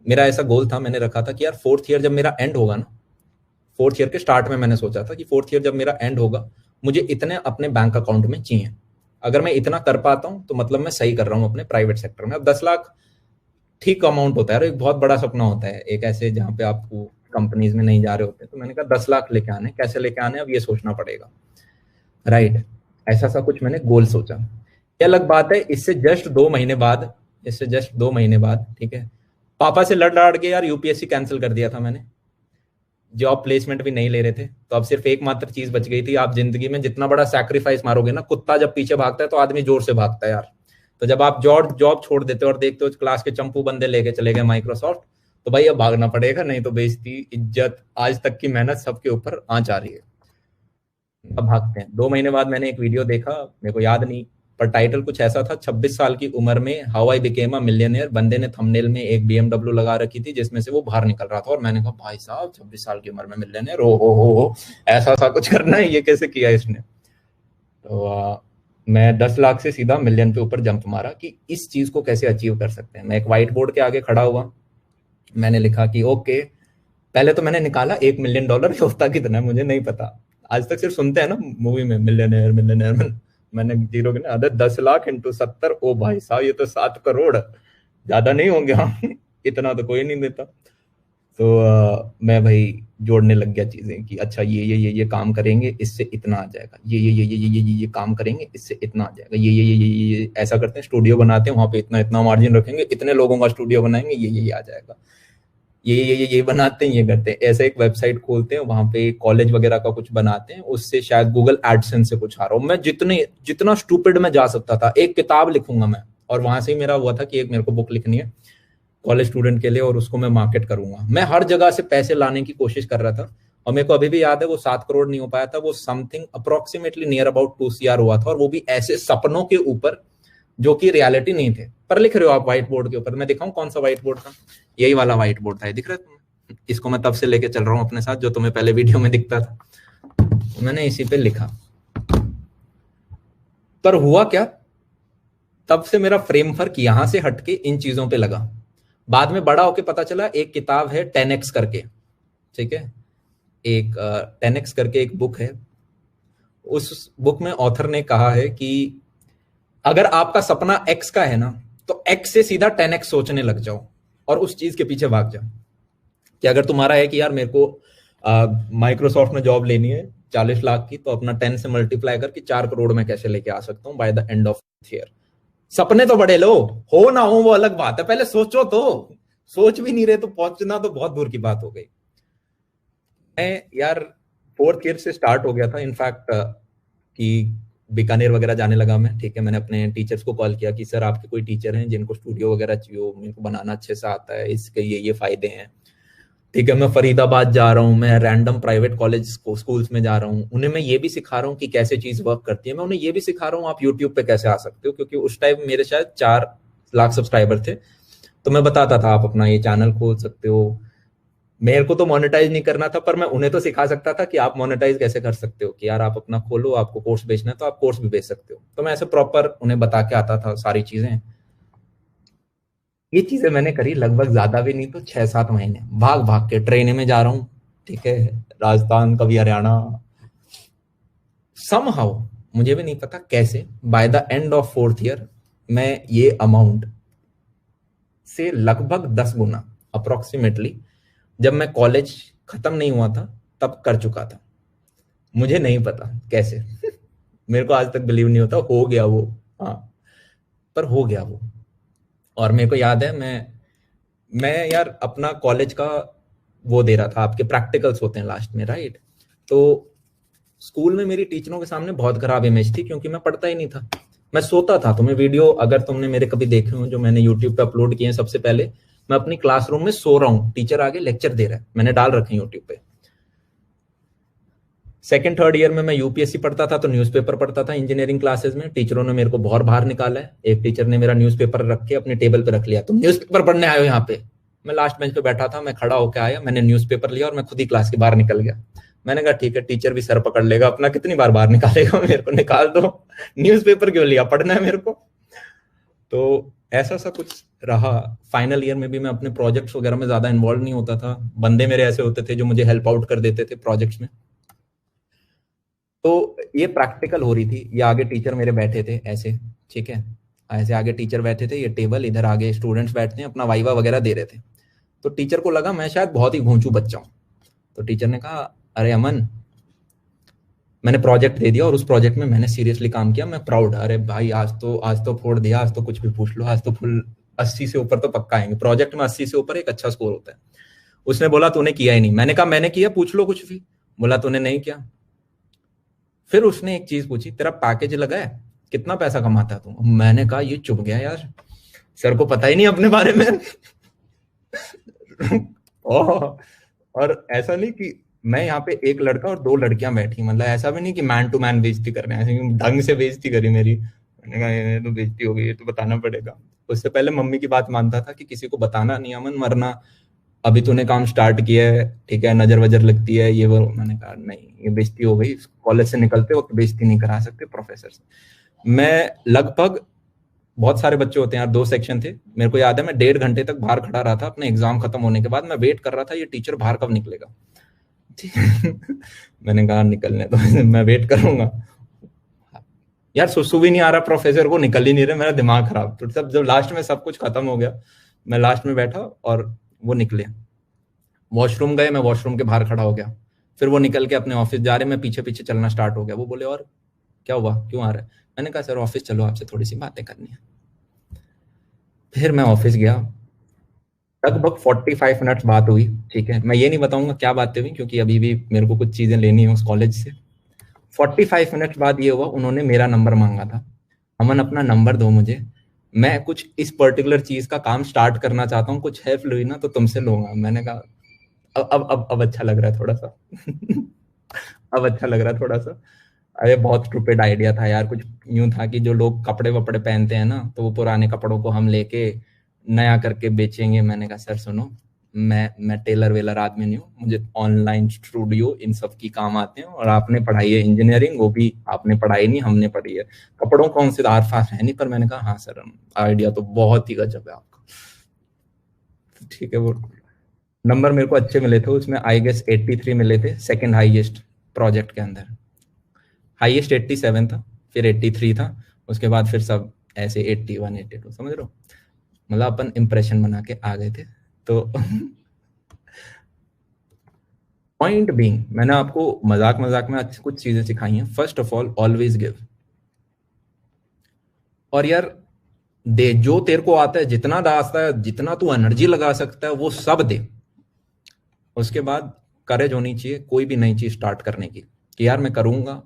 [SPEAKER 1] मेरा ऐसा गोल था, मैंने रखा था कि यार फोर्थ ईयर जब मेरा एंड होगा ना, फोर्थ ईयर के स्टार्ट में मैंने सोचा था कि फोर्थ ईयर जब मेरा एंड होगा मुझे इतने अपने बैंक अकाउंट में चाहिए। अगर मैं इतना कर पाता हूं तो मतलब मैं सही कर रहा हूं अपने प्राइवेट सेक्टर में। अब 10 लाख ठीक अमाउंट होता है, एक बहुत बड़ा सपना होता है, एक ऐसे जहां पे आप कंपनीज में नहीं जा रहे होते। तो मैंने कहा 10 लाख लेके आने, कैसे लेके आने अब ये सोचना पड़ेगा, राइट। ऐसा सा कुछ मैंने गोल सोचा। ये अलग बात है, इससे जस्ट 2 महीने बाद, ठीक है, पापा से लड़ लड़ के यार यूपीएससी कैंसिल कर दिया था मैंने। जॉब प्लेसमेंट भी नहीं ले रहे थे, तो अब सिर्फ एकमात्र चीज बच गई थी। आप जिंदगी में जितना बड़ा सैक्रिफाइस मारोगे ना, कुत्ता जब पीछे भागता है तो आदमी जोर से भागता है यार। तो जब आप जॉब छोड़ देते हो और देखते हो क्लास के चंपू बंदे लेके चले गए माइक्रोसॉफ्ट, तो भाई अब भागना पड़ेगा, नहीं तो बेइज्जती, इज्जत, आज तक की मेहनत सबके ऊपर आंच आ रही है। अब भागते हैं। 2 महीने बाद मैंने एक वीडियो देखा, मेरे को याद नहीं, पर टाइटल कुछ ऐसा था, 26 साल की उम्र में how I became a millionaire. बंदे ने थंबनेल में एक BMW लगा रखी थी जिसमें से वो बाहर निकल रहा था। और मैंने कहा भाई साहब 26 साल की उम्र में मिलियनियर, हो ऐसा सा कुछ करना है, ये कैसे किया इसने। तो मैं 10 लाख से सीधा मिलियन पे ऊपर जंप मारा कि इस चीज को कैसे अचीव कर सकते हैं। मैं एक व्हाइट बोर्ड के आगे खड़ा हुआ, मैंने लिखा कि ओके, पहले तो मैंने निकाला $1 मिलियन होता कितना है मुझे नहीं पता। आज तक सिर्फ सुनते हैं ना मूवी में मिलियनेयर। मैंने जीरो के ना 10 लाख इंटू 70, ओ भाई साहब ये तो 7 करोड़, ज्यादा नहीं होंगे हाँ इतना तो कोई नहीं देता। तो मैं भाई जोड़ने लग गया चीजें कि अच्छा ये काम करेंगे इससे इतना आ जाएगा, ये काम करेंगे इससे इतना आ जाएगा, ये ऐसा करते हैं, स्टूडियो बनाते हैं वहां पे इतना मार्जिन रखेंगे, इतने लोगों का स्टूडियो बनाएंगे, ये आ जाएगा, ये बनाते हैं, ये करते हैं। ऐसे एक वेबसाइट खोलते हैं, वहां पे कॉलेज वगैरह का कुछ बनाते हैं, उससे शायद गूगल एडसेंस से कुछ आ रहा हूं। मैं जितना स्टूपिड में जा सकता था, एक किताब लिखूंगा मैं। और वहां से ही मेरा हुआ था कि एक मेरे को बुक लिखनी है, कॉलेज स्टूडेंट के लिए और उसको मैं मार्केट करूंगा। मैं हर जगह से पैसे लाने की कोशिश कर रहा था और मेरे को अभी भी याद है वो 7 करोड़ नहीं हो पाया था, वो something approximately near about 2 CR हुआ था, और वो भी ऐसे सपनों के ऊपर जो कि रियलिटी नहीं थे। पर लिख रहे हो आप व्हाइट बोर्ड के ऊपर, मैं दिखाऊं कौन सा व्हाइट बोर्ड था? यही वाला व्हाइट बोर्ड था, दिख रहा है तुम्हें? इसको मैं तब से लेके चल रहा हूँ अपने साथ, जो तुम्हें पहले वीडियो में दिखता था, मैंने इसी पे लिखा। पर हुआ क्या, तब से मेरा फ्रेमवर्क यहां से हटके इन चीजों पे लगा। बाद में बड़ा होके पता चला एक किताब है 10x करके, ठीक है, एक 10x करके एक बुक है। उस बुक में ऑथर ने कहा है कि अगर आपका सपना x का है ना, तो x से सीधा 10x सोचने लग जाओ और उस चीज के पीछे भाग जाओ। कि अगर तुम्हारा है कि यार मेरे को माइक्रोसॉफ्ट में जॉब लेनी है 40 लाख की, तो अपना 10 से मल्टीप्लाई करके 4 करोड़ में कैसे लेके आ सकता हूं by the end of year. सपने तो बड़े लो, हो ना हो वो अलग बात है, पहले सोचो। तो सोच भी नहीं रहे तो पहुंचना तो बहुत दूर की बात हो गई। मैं यार 4th ईयर से स्टार्ट हो गया था इनफैक्ट, कि बीकानेर वगैरह जाने लगा मैं, ठीक है। मैंने अपने टीचर्स को कॉल किया कि सर आपके कोई टीचर हैं जिनको स्टूडियो वगैरह चाहिए हो, मेरे को बनाना अच्छे से आता है, इसके ये फायदे हैं, ठीक है। मैं फरीदाबाद जा रहा हूँ, मैं रैंडम प्राइवेट कॉलेज स्कूल्स में जा रहा हूँ, उन्हें मैं ये भी सिखा रहा हूँ कि कैसे चीज वर्क करती है। मैं उन्हें ये भी सिखा रहा हूँ आप यूट्यूब पे कैसे आ सकते हो, क्योंकि उस टाइम मेरे शायद 4 लाख सब्सक्राइबर थे। तो मैं बताता था आप अपना ये चैनल खोल सकते हो। मेरे को तो मोनेटाइज नहीं करना था, पर मैं उन्हें तो सिखा सकता था कि आप मोनेटाइज कैसे कर सकते हो, कि यार आप अपना खोलो, आपको कोर्स बेचना है तो आप कोर्स भी बेच सकते हो। तो मैं ऐसे प्रॉपर उन्हें बता के आता था सारी चीजें। ये चीजें मैंने करी लगभग ज्यादा भी नहीं तो 6-7 महीने, भाग भाग के ट्रेन में जा रहा हूँ, ठीक है, राजस्थान कभी हरियाणा। समहाउ मुझे भी नहीं पता कैसे by the end of 4th year मैं ये अमाउंट से लगभग 10 गुना अप्रोक्सीमेटली, जब मैं कॉलेज खत्म नहीं हुआ था तब कर चुका था। मुझे नहीं पता कैसे मेरे को आज तक बिलीव नहीं होता, हो गया वो, हाँ, पर हो गया वो। और मेरे को याद है मैं यार अपना कॉलेज का वो दे रहा था, आपके प्रैक्टिकल्स होते हैं लास्ट में, राइट। तो स्कूल में मेरी टीचरों के सामने बहुत खराब इमेज थी, क्योंकि मैं पढ़ता ही नहीं था, मैं सोता था। तुम्हें वीडियो अगर तुमने मेरे कभी देखे हो जो मैंने यूट्यूब पे अपलोड किए हैं, सबसे पहले मैं अपनी क्लासरूम में सो रहा हूँ, टीचर आगे लेक्चर दे रहा है, मैंने डाल रखे हैं यूट्यूब पे। 2nd 3rd ईयर में मैं यूपीएससी पढ़ता था, तो न्यूज़पेपर पढ़ता था इंजीनियरिंग क्लासेस में। टीचरों ने मेरे को बहुत बाहर निकाला है। एक टीचर ने मेरा न्यूज़पेपर रख के अपने टेबल पे रख लिया, तुम न्यूज़पेपर पढ़ने आए हो यहाँ पे। मैं लास्ट बेंच पे बैठा था, मैं खड़ा होकर आया, मैंने न्यूज़पेपर लिया और मैं खुद ही क्लास के बाहर निकल गया। मैंने कहा ठीक है, टीचर भी सर पकड़ लेगा अपना, कितनी बार बाहर निकालेगा, मेरे को निकाल दो, न्यूज़पेपर क्यों लिया, पढ़ना है मेरे को। तो ऐसा सा कुछ रहा। फाइनल ईयर में भी मैं अपने प्रोजेक्ट्स वगैरह में ज्यादा इन्वॉल्व नहीं होता था, बंदे मेरे ऐसे होते थे जो मुझे हेल्प आउट कर देते थे प्रोजेक्ट्स में। तो ये प्रैक्टिकल हो रही थी, ये आगे टीचर मेरे बैठे थे ऐसे, ठीक है, ऐसे आगे टीचर बैठे थे, ये टेबल, इधर आगे स्टूडेंट्स बैठते हैं, अपना वाइवा वगैरह दे रहे थे। तो टीचर को लगा मैं शायद बहुत ही घूंचू बच्चा हूँ, तो टीचर ने कहा अरे अमन, मैंने प्रोजेक्ट दे दिया और उस प्रोजेक्ट में मैंने सीरियसली काम किया, मैं प्राउड, अरे भाई आज तो फोड़ दिया, आज तो कुछ भी पूछ लो, आज तो फुल 80 से ऊपर तो पक्का आएंगे, प्रोजेक्ट में 80 से ऊपर एक अच्छा स्कोर होता है। उसने बोला तूने किया ही नहीं। मैंने कहा मैंने किया, पूछ लो कुछ भी। बोला तूने नहीं किया। फिर उसने एक चीज पूछी, तेरा पैकेज लगा है, कितना पैसा कमाता है तू? मैंने कहा ये चुप गया यार, सर को पता ही नहीं अपने बारे में और ऐसा नहीं कि मैं यहाँ पे एक लड़का और 2 लड़कियां बैठी, मतलब ऐसा भी नहीं कि मैन टू मैन बेइज्जती कर रहे हैं, ऐसे ढंग से बेइज्जती करी मेरी। मैंने कहा ये तो बेइज्जती हो गई, ये तो बताना पड़ेगा। उससे पहले मम्मी की बात मानता था कि किसी को बताना नहीं अमन, वरना अभी तूने काम स्टार्ट किया है, ठीक है, नजर वजर लगती है ये वो। मैंने कहा नहीं, ये बेइज्जती हो गई, कॉलेज से निकलते वक्त बेइज्जती नहीं करा सकते प्रोफेसर से। मैं लगभग, बहुत सारे बच्चे होते हैं यार, 2 सेक्शन थे, मेरे को याद है मैं 1.5 घंटे तक बाहर खड़ा रहा था अपने एग्जाम खत्म होने के बाद। मैं वेट कर रहा था ये टीचर बाहर कब निकलेगा, ठीक है मैंने कहा निकलने तो मैं वेट करूंगा यार, सुसु भी नहीं आ रहा प्रोफेसर को, निकल ही नहीं रहे, मेरा दिमाग खराब। तो सब जब लास्ट में सब कुछ खत्म हो गया, मैं लास्ट में बैठा और वो निकले, वॉशरूम गए, मैं वॉशरूम के बाहर खड़ा हो गया। फिर वो निकल के अपने ऑफिस जा रहे, मैं पीछे पीछे चलना स्टार्ट हो गया। वो बोले और क्या हुआ, क्यों आ रहा है? मैंने कहा सर ऑफिस चलो, आपसे थोड़ी सी बातें करनी है। फिर मैं ऑफिस गया, लगभग 45 मिनट्स बात हुई, ठीक है। मैं ये नहीं बताऊंगा क्या बातें हुई, क्योंकि अभी भी मेरे को कुछ चीजें लेनी है उस कॉलेज से। 45 मिनट्स बाद ये हुआ, उन्होंने मेरा नंबर मांगा था, अमन अपना नंबर दो मुझे, मैं कुछ इस पर्टिकुलर चीज का काम स्टार्ट करना चाहता हूँ, कुछ हेल्प हुई ना तो तुमसे लूंगा। मैंने कहा अब अच्छा लग रहा है थोड़ा सा। अब अच्छा लग रहा है थोड़ा सा। अरे बहुत स्टूपिड आइडिया था यार। कुछ यूं था कि जो लोग कपड़े वपड़े पहनते हैं ना, तो वो पुराने कपड़ों को हम लेके नया करके बेचेंगे। मैंने कहा सर सुनो, मैं टेलर वेलर आदमी नहीं हूँ, मुझे ऑनलाइन स्टूडियो इन सब की काम आते हैं, और आपने पढ़ाई है इंजीनियरिंग, वो भी आपने पढ़ाई नहीं हमने पढ़ी है, कपड़ों कौन से आर फास है नहीं। पर मैंने कहा हाँ सर, आइडिया तो बहुत ही गजब है आपका। ठीक है, वो नंबर मेरे को अच्छे मिले थे उसमें, आई गेस 83 मिले थे सेकंड हाईएस्ट प्रोजेक्ट के अंदर। हाईएस्ट 87 था, फिर 83 था, उसके बाद फिर सब ऐसे 81 82, समझ रहे हो। मतलब अपन इंप्रेशन बना के आ गए थे। तो पॉइंट बीइंग, मैंने आपको मजाक मजाक में अच्छी कुछ चीजें सिखाई हैं। First of all always give. और यार दे, जो तेरे को आता है, जितना रास्ता है, जितना तू एनर्जी लगा सकता है वो सब दे। उसके बाद करेज होनी चाहिए कोई भी नई चीज स्टार्ट करने की, कि यार मैं करूंगा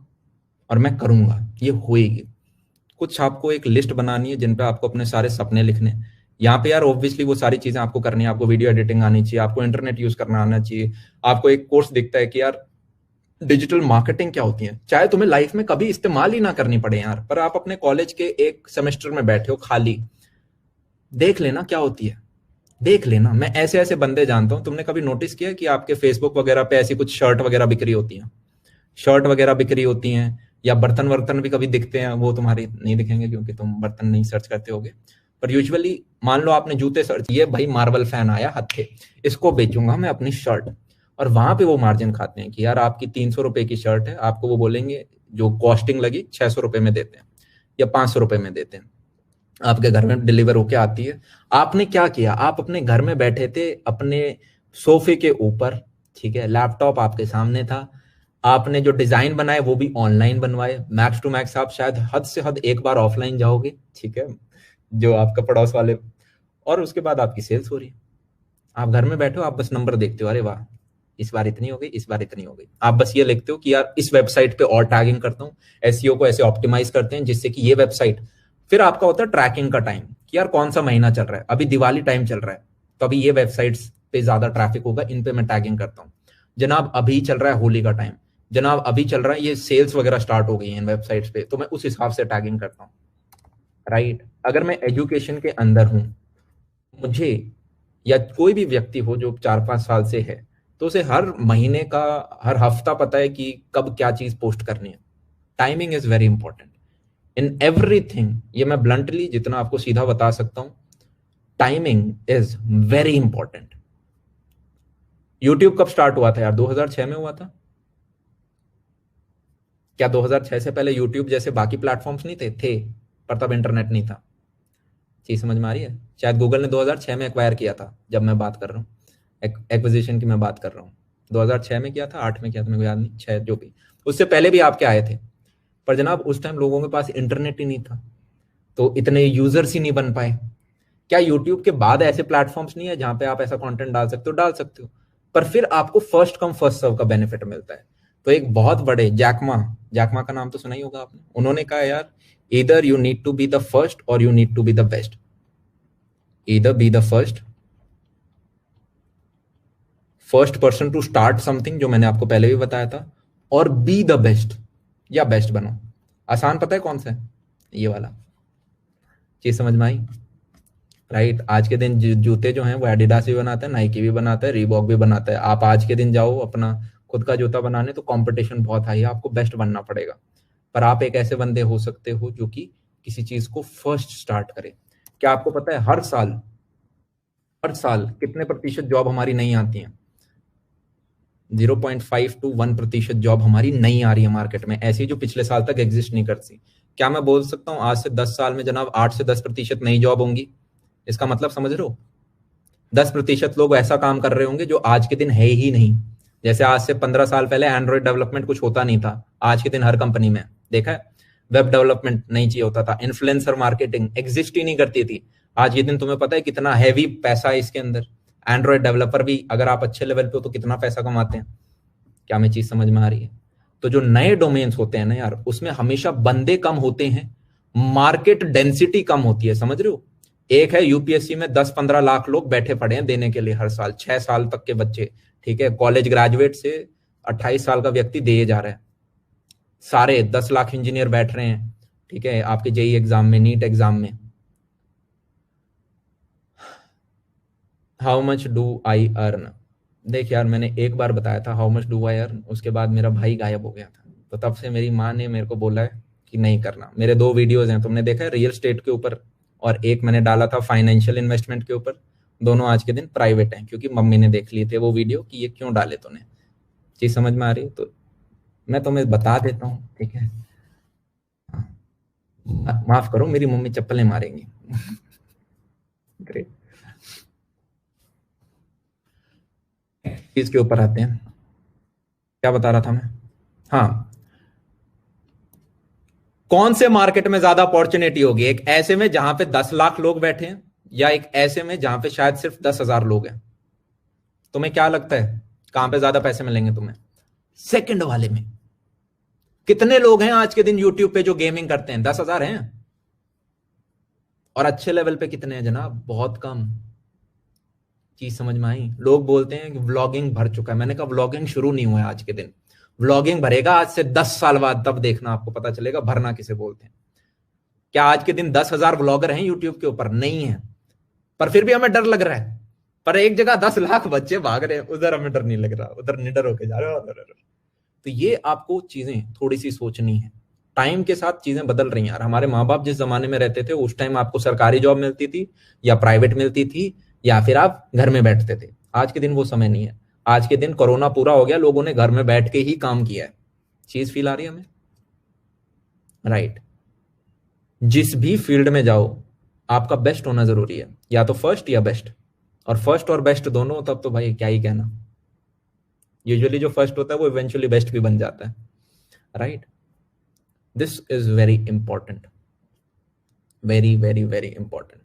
[SPEAKER 1] और मैं करूंगा, ये होएगी। कुछ आपको एक लिस्ट बनानी है जिन पे आपको अपने सारे सपने लिखने हैं। यहाँ पे यार ऑब्वियसली वो सारी चीजें आपको करनी है। आपको वीडियो एडिटिंग आनी चाहिए, आपको इंटरनेट यूज करना आना चाहिए, आपको एक कोर्स दिखता है कि यार डिजिटल मार्केटिंग क्या होती है, चाहे तुम्हें लाइफ में कभी इस्तेमाल ही ना करनी पड़े यार, पर आप अपने कॉलेज के एक सेमेस्टर में बैठे हो खाली, देख लेना क्या होती है, देख लेना। मैं ऐसे ऐसे बंदे जानता हूं, तुमने कभी नोटिस किया कि आपके फेसबुक वगैरह पे ऐसी कुछ शर्ट वगैरह बिक्री होती हैं, शर्ट वगैरह बिक्री होती हैं, या बर्तन वर्तन भी कभी दिखते हैं। वो तुम्हारे नहीं दिखेंगे क्योंकि तुम बर्तन नहीं सर्च करते होगे, पर यूजुअली मान लो आपने जूते सर्च किए, भाई मार्बल फैन आया हत्थे, इसको बेचूंगा मैं अपनी शर्ट। और वहां पे वो मार्जिन खाते हैं कि यार आपकी 300 रुपए की शर्ट है, आपको वो बोलेंगे जो कॉस्टिंग लगी 600 रुपए में देते हैं या 500 रुपए में देते हैं, आपके घर में डिलीवर होके आती है। आपने क्या किया, आप अपने घर में बैठे थे अपने सोफे के ऊपर, ठीक है, लैपटॉप आपके सामने था, आपने जो डिजाइन बनाए वो भी ऑनलाइन बनवाए। मैक्स टू मैक्स आप शायद हद से हद एक बार ऑफलाइन जाओगे, ठीक है, जो आपका पड़ोस वाले, और उसके बाद आपकी सेल्स हो रही है। आप घर में बैठे हो, आप बस नंबर देखते हो, अरे वाह इस बार इतनी हो गई, इस बार इतनी हो गई। आप बस ये लिखते हो कि यार इस वेबसाइट पे और टैगिंग करता हूँ, एसईओ को ऐसे ऑप्टिमाइज करते हैं जिससे कि ये वेबसाइट, फिर आपका होता है ट्रैकिंग का टाइम, कि यार कौन सा महीना चल रहा है, अभी दिवाली टाइम चल रहा है, तो अभी ये वेबसाइट्स पे ज्यादा ट्रैफिक होगा, इन पे मैं टैगिंग करता हूँ। जनाब अभी चल रहा है होली का टाइम, जनाब अभी चल रहा है ये सेल्स वगैरह स्टार्ट हो गई है इन वेबसाइट्स पे, तो मैं उस हिसाब से टैगिंग करता हूँ। राइट, अगर मैं एजुकेशन के अंदर हूं, मुझे या कोई भी व्यक्ति हो जो 4-5 साल से है, तो उसे हर महीने का, हर हफ्ता पता है कि कब क्या चीज पोस्ट करनी है। Timing is very important in everything. ये मैं ब्लंटली जितना आपको सीधा बता सकता हूं, timing is very important. YouTube कब स्टार्ट हुआ था यार? 2006 में हुआ था क्या? 2006 से पहले यूट्यूब जैसे बाकी प्लेटफॉर्म्स नहीं थे, पर तब इंटरनेट नहीं था। चीज समझ में आ रही है? शायद गूगल ने 2006 में एक्वायर किया था, जब मैं बात कर रहा हूँ एक्विजिशन की मैं बात कर रहा हूँ। 2006 में किया था, 8 में किया था, मेरे को याद नहीं, 6 जो भी, उससे पहले भी आपके आए थे। पर जनाब उस टाइम लोगों के पास इंटरनेट ही नहीं था, तो इतने यूजर्स ही नहीं बन पाए। क्या यूट्यूब के बाद ऐसे प्लेटफॉर्म्स नहीं है जहां पे आप ऐसा कंटेंट डाल सकते हो? डाल सकते हो, पर फिर आपको फर्स्ट कम फर्स्ट सर्व का बेनिफिट मिलता है। तो एक बहुत बड़े जैकमा, जैकमा का नाम तो सुना ही होगा आपने, उन्होंने कहा यार either you need to be the first or you need to be the best, either be the first person to start something, जो मैंने आपको पहले भी बताया था, और be the best, या बेस्ट बनो। आसान पता है कौन सा है? ये वाला। चीज समझ में आई? राइट, आज के दिन जूते जो हैं वो एडिडास भी बनाता है, नाइकी भी बनाता है, रीबॉक भी बनाता है। आप आज के दिन जाओ अपना खुद का जूता बनाने, तो कंपटीशन बहुत हाई है, आपको बेस्ट बनना पड़ेगा। पर आप एक ऐसे बंदे हो सकते हो जो कि किसी चीज को फर्स्ट स्टार्ट करे। क्या आपको पता है हर साल कितने प्रतिशत जॉब हमारी नहीं आती हैं? 0.5 to 1% जॉब हमारी नहीं आ रही है मार्केट में, ऐसी जो पिछले साल तक एग्जिस्ट नहीं करती। क्या मैं बोल सकता हूं आज से 10 साल में जनाब 8 से 10% नई जॉब होंगी? इसका मतलब समझ रहे हो? 10% लोग ऐसा काम कर रहे होंगे जो आज के दिन है ही नहीं। जैसे आज से 15 साल पहले एंड्रॉइड डेवलपमेंट कुछ होता नहीं था, आज के दिन हर कंपनी में देखा है। वेब डेवलपमेंट नहीं चाहिए होता था, इन्फ्लुएंसर मार्केटिंग एग्जिस्ट ही नहीं करती थी, आज ये दिन तुम्हें पता है कितना हैवी पैसा है इसके अंदर। एंड्रॉइड डेवलपर भी अगर आप अच्छे लेवल पे हो तो कितना पैसा कमाते हैं। क्या मैं चीज समझ में आ रही है? तो जो नए डोमेन्स होते हैं ना यार, उसमें हमेशा बंदे कम होते हैं मार्केट डेंसिटी कम होती है, समझ रहे हो। एक है यूपीएससी में 10-15 लाख लोग बैठे पड़े हैं देने के लिए हर साल, 6 साल तक के बच्चे, ठीक है, कॉलेज ग्रेजुएट से 28 साल का व्यक्ति दिए जा रहा है, सारे 10 लाख इंजीनियर बैठ रहे हैं, ठीक है, आपके जेई एग्जाम में, नीट एग्जाम में। How much do I earn, देख यार मैंने एक बार बताया था how much do I earn, उसके बाद मेरा भाई गायब हो गया था, तो तब से मेरी माँ ने मेरे को बोला है कि नहीं करना। मेरे 2 वीडियोस हैं, तुमने देखा है, रियल स्टेट के ऊपर, और एक मैंने डाला था फाइनेंशियल इन्वेस्टमेंट के ऊपर। दोनों आज के दिन प्राइवेट हैं, क्योंकि मम्मी ने देख लिए थे वो वीडियो कि ये क्यों डाले तूने। चीज समझ में आ रही है तो मैं तुम्हें बता देता हूँ, ठीक है। माफ करो, मेरी मम्मी चप्पलें मारेंगी। ग्रेट, चीज के ऊपर आते हैं, क्या बता रहा था मैं, हाँ, कौन से मार्केट में ज्यादा अपॉर्चुनिटी होगी, एक ऐसे में जहां पे 10 लाख लोग बैठे हैं, या एक ऐसे में जहां पे शायद सिर्फ 10,000 लोग हैं। तुम्हें क्या लगता है कहां पे ज्यादा पैसे मिलेंगे तुम्हें? सेकंड वाले में। कितने लोग हैं आज के दिन यूट्यूब पे जो गेमिंग करते हैं? 10,000 हैं। और अच्छे लेवल पे कितने हैं जनाब? बहुत कम। चीज समझ में आई? लोग बोलते हैं कि व्लॉगिंग भर चुका है, मैंने कहा व्लॉगिंग शुरू नहीं हुआ है आज के दिन, व्लॉगिंग भरेगा आज से 10 साल बाद, तब देखना आपको पता चलेगा भरना किसे बोलते हैं। क्या आज के दिन 10,000 व्लॉगर हैं यूट्यूब के ऊपर? नहीं है, पर फिर भी हमें डर लग रहा है। पर एक जगह 10 लाख बच्चे भाग रहे हैं, उधर हमें डर नहीं लग रहा, उधर निडर होके जा रहे हो। तो ये आपको चीजें थोड़ी सी सोचनी है। टाइम के साथ चीजें बदल रही हैं यार। हमारे माँ बाप जिस जमाने में रहते थे उस टाइम आपको सरकारी जॉब मिलती थी या प्राइवेट मिलती थी, या फिर आप घर में बैठते थे। आज के दिन वो समय नहीं है। आज के दिन कोरोना पूरा हो गया, लोगों ने घर में बैठ के ही काम किया है। चीज फील आ रही है हमें? राइट। जिस भी फील्ड में जाओ आपका बेस्ट होना जरूरी है, या तो फर्स्ट या बेस्ट, और फर्स्ट और बेस्ट दोनों, तब तो भाई क्या ही कहना। यूजुअली जो फर्स्ट होता है वो इवेंचुअली बेस्ट भी बन जाता है, right. This is very important, very very very important.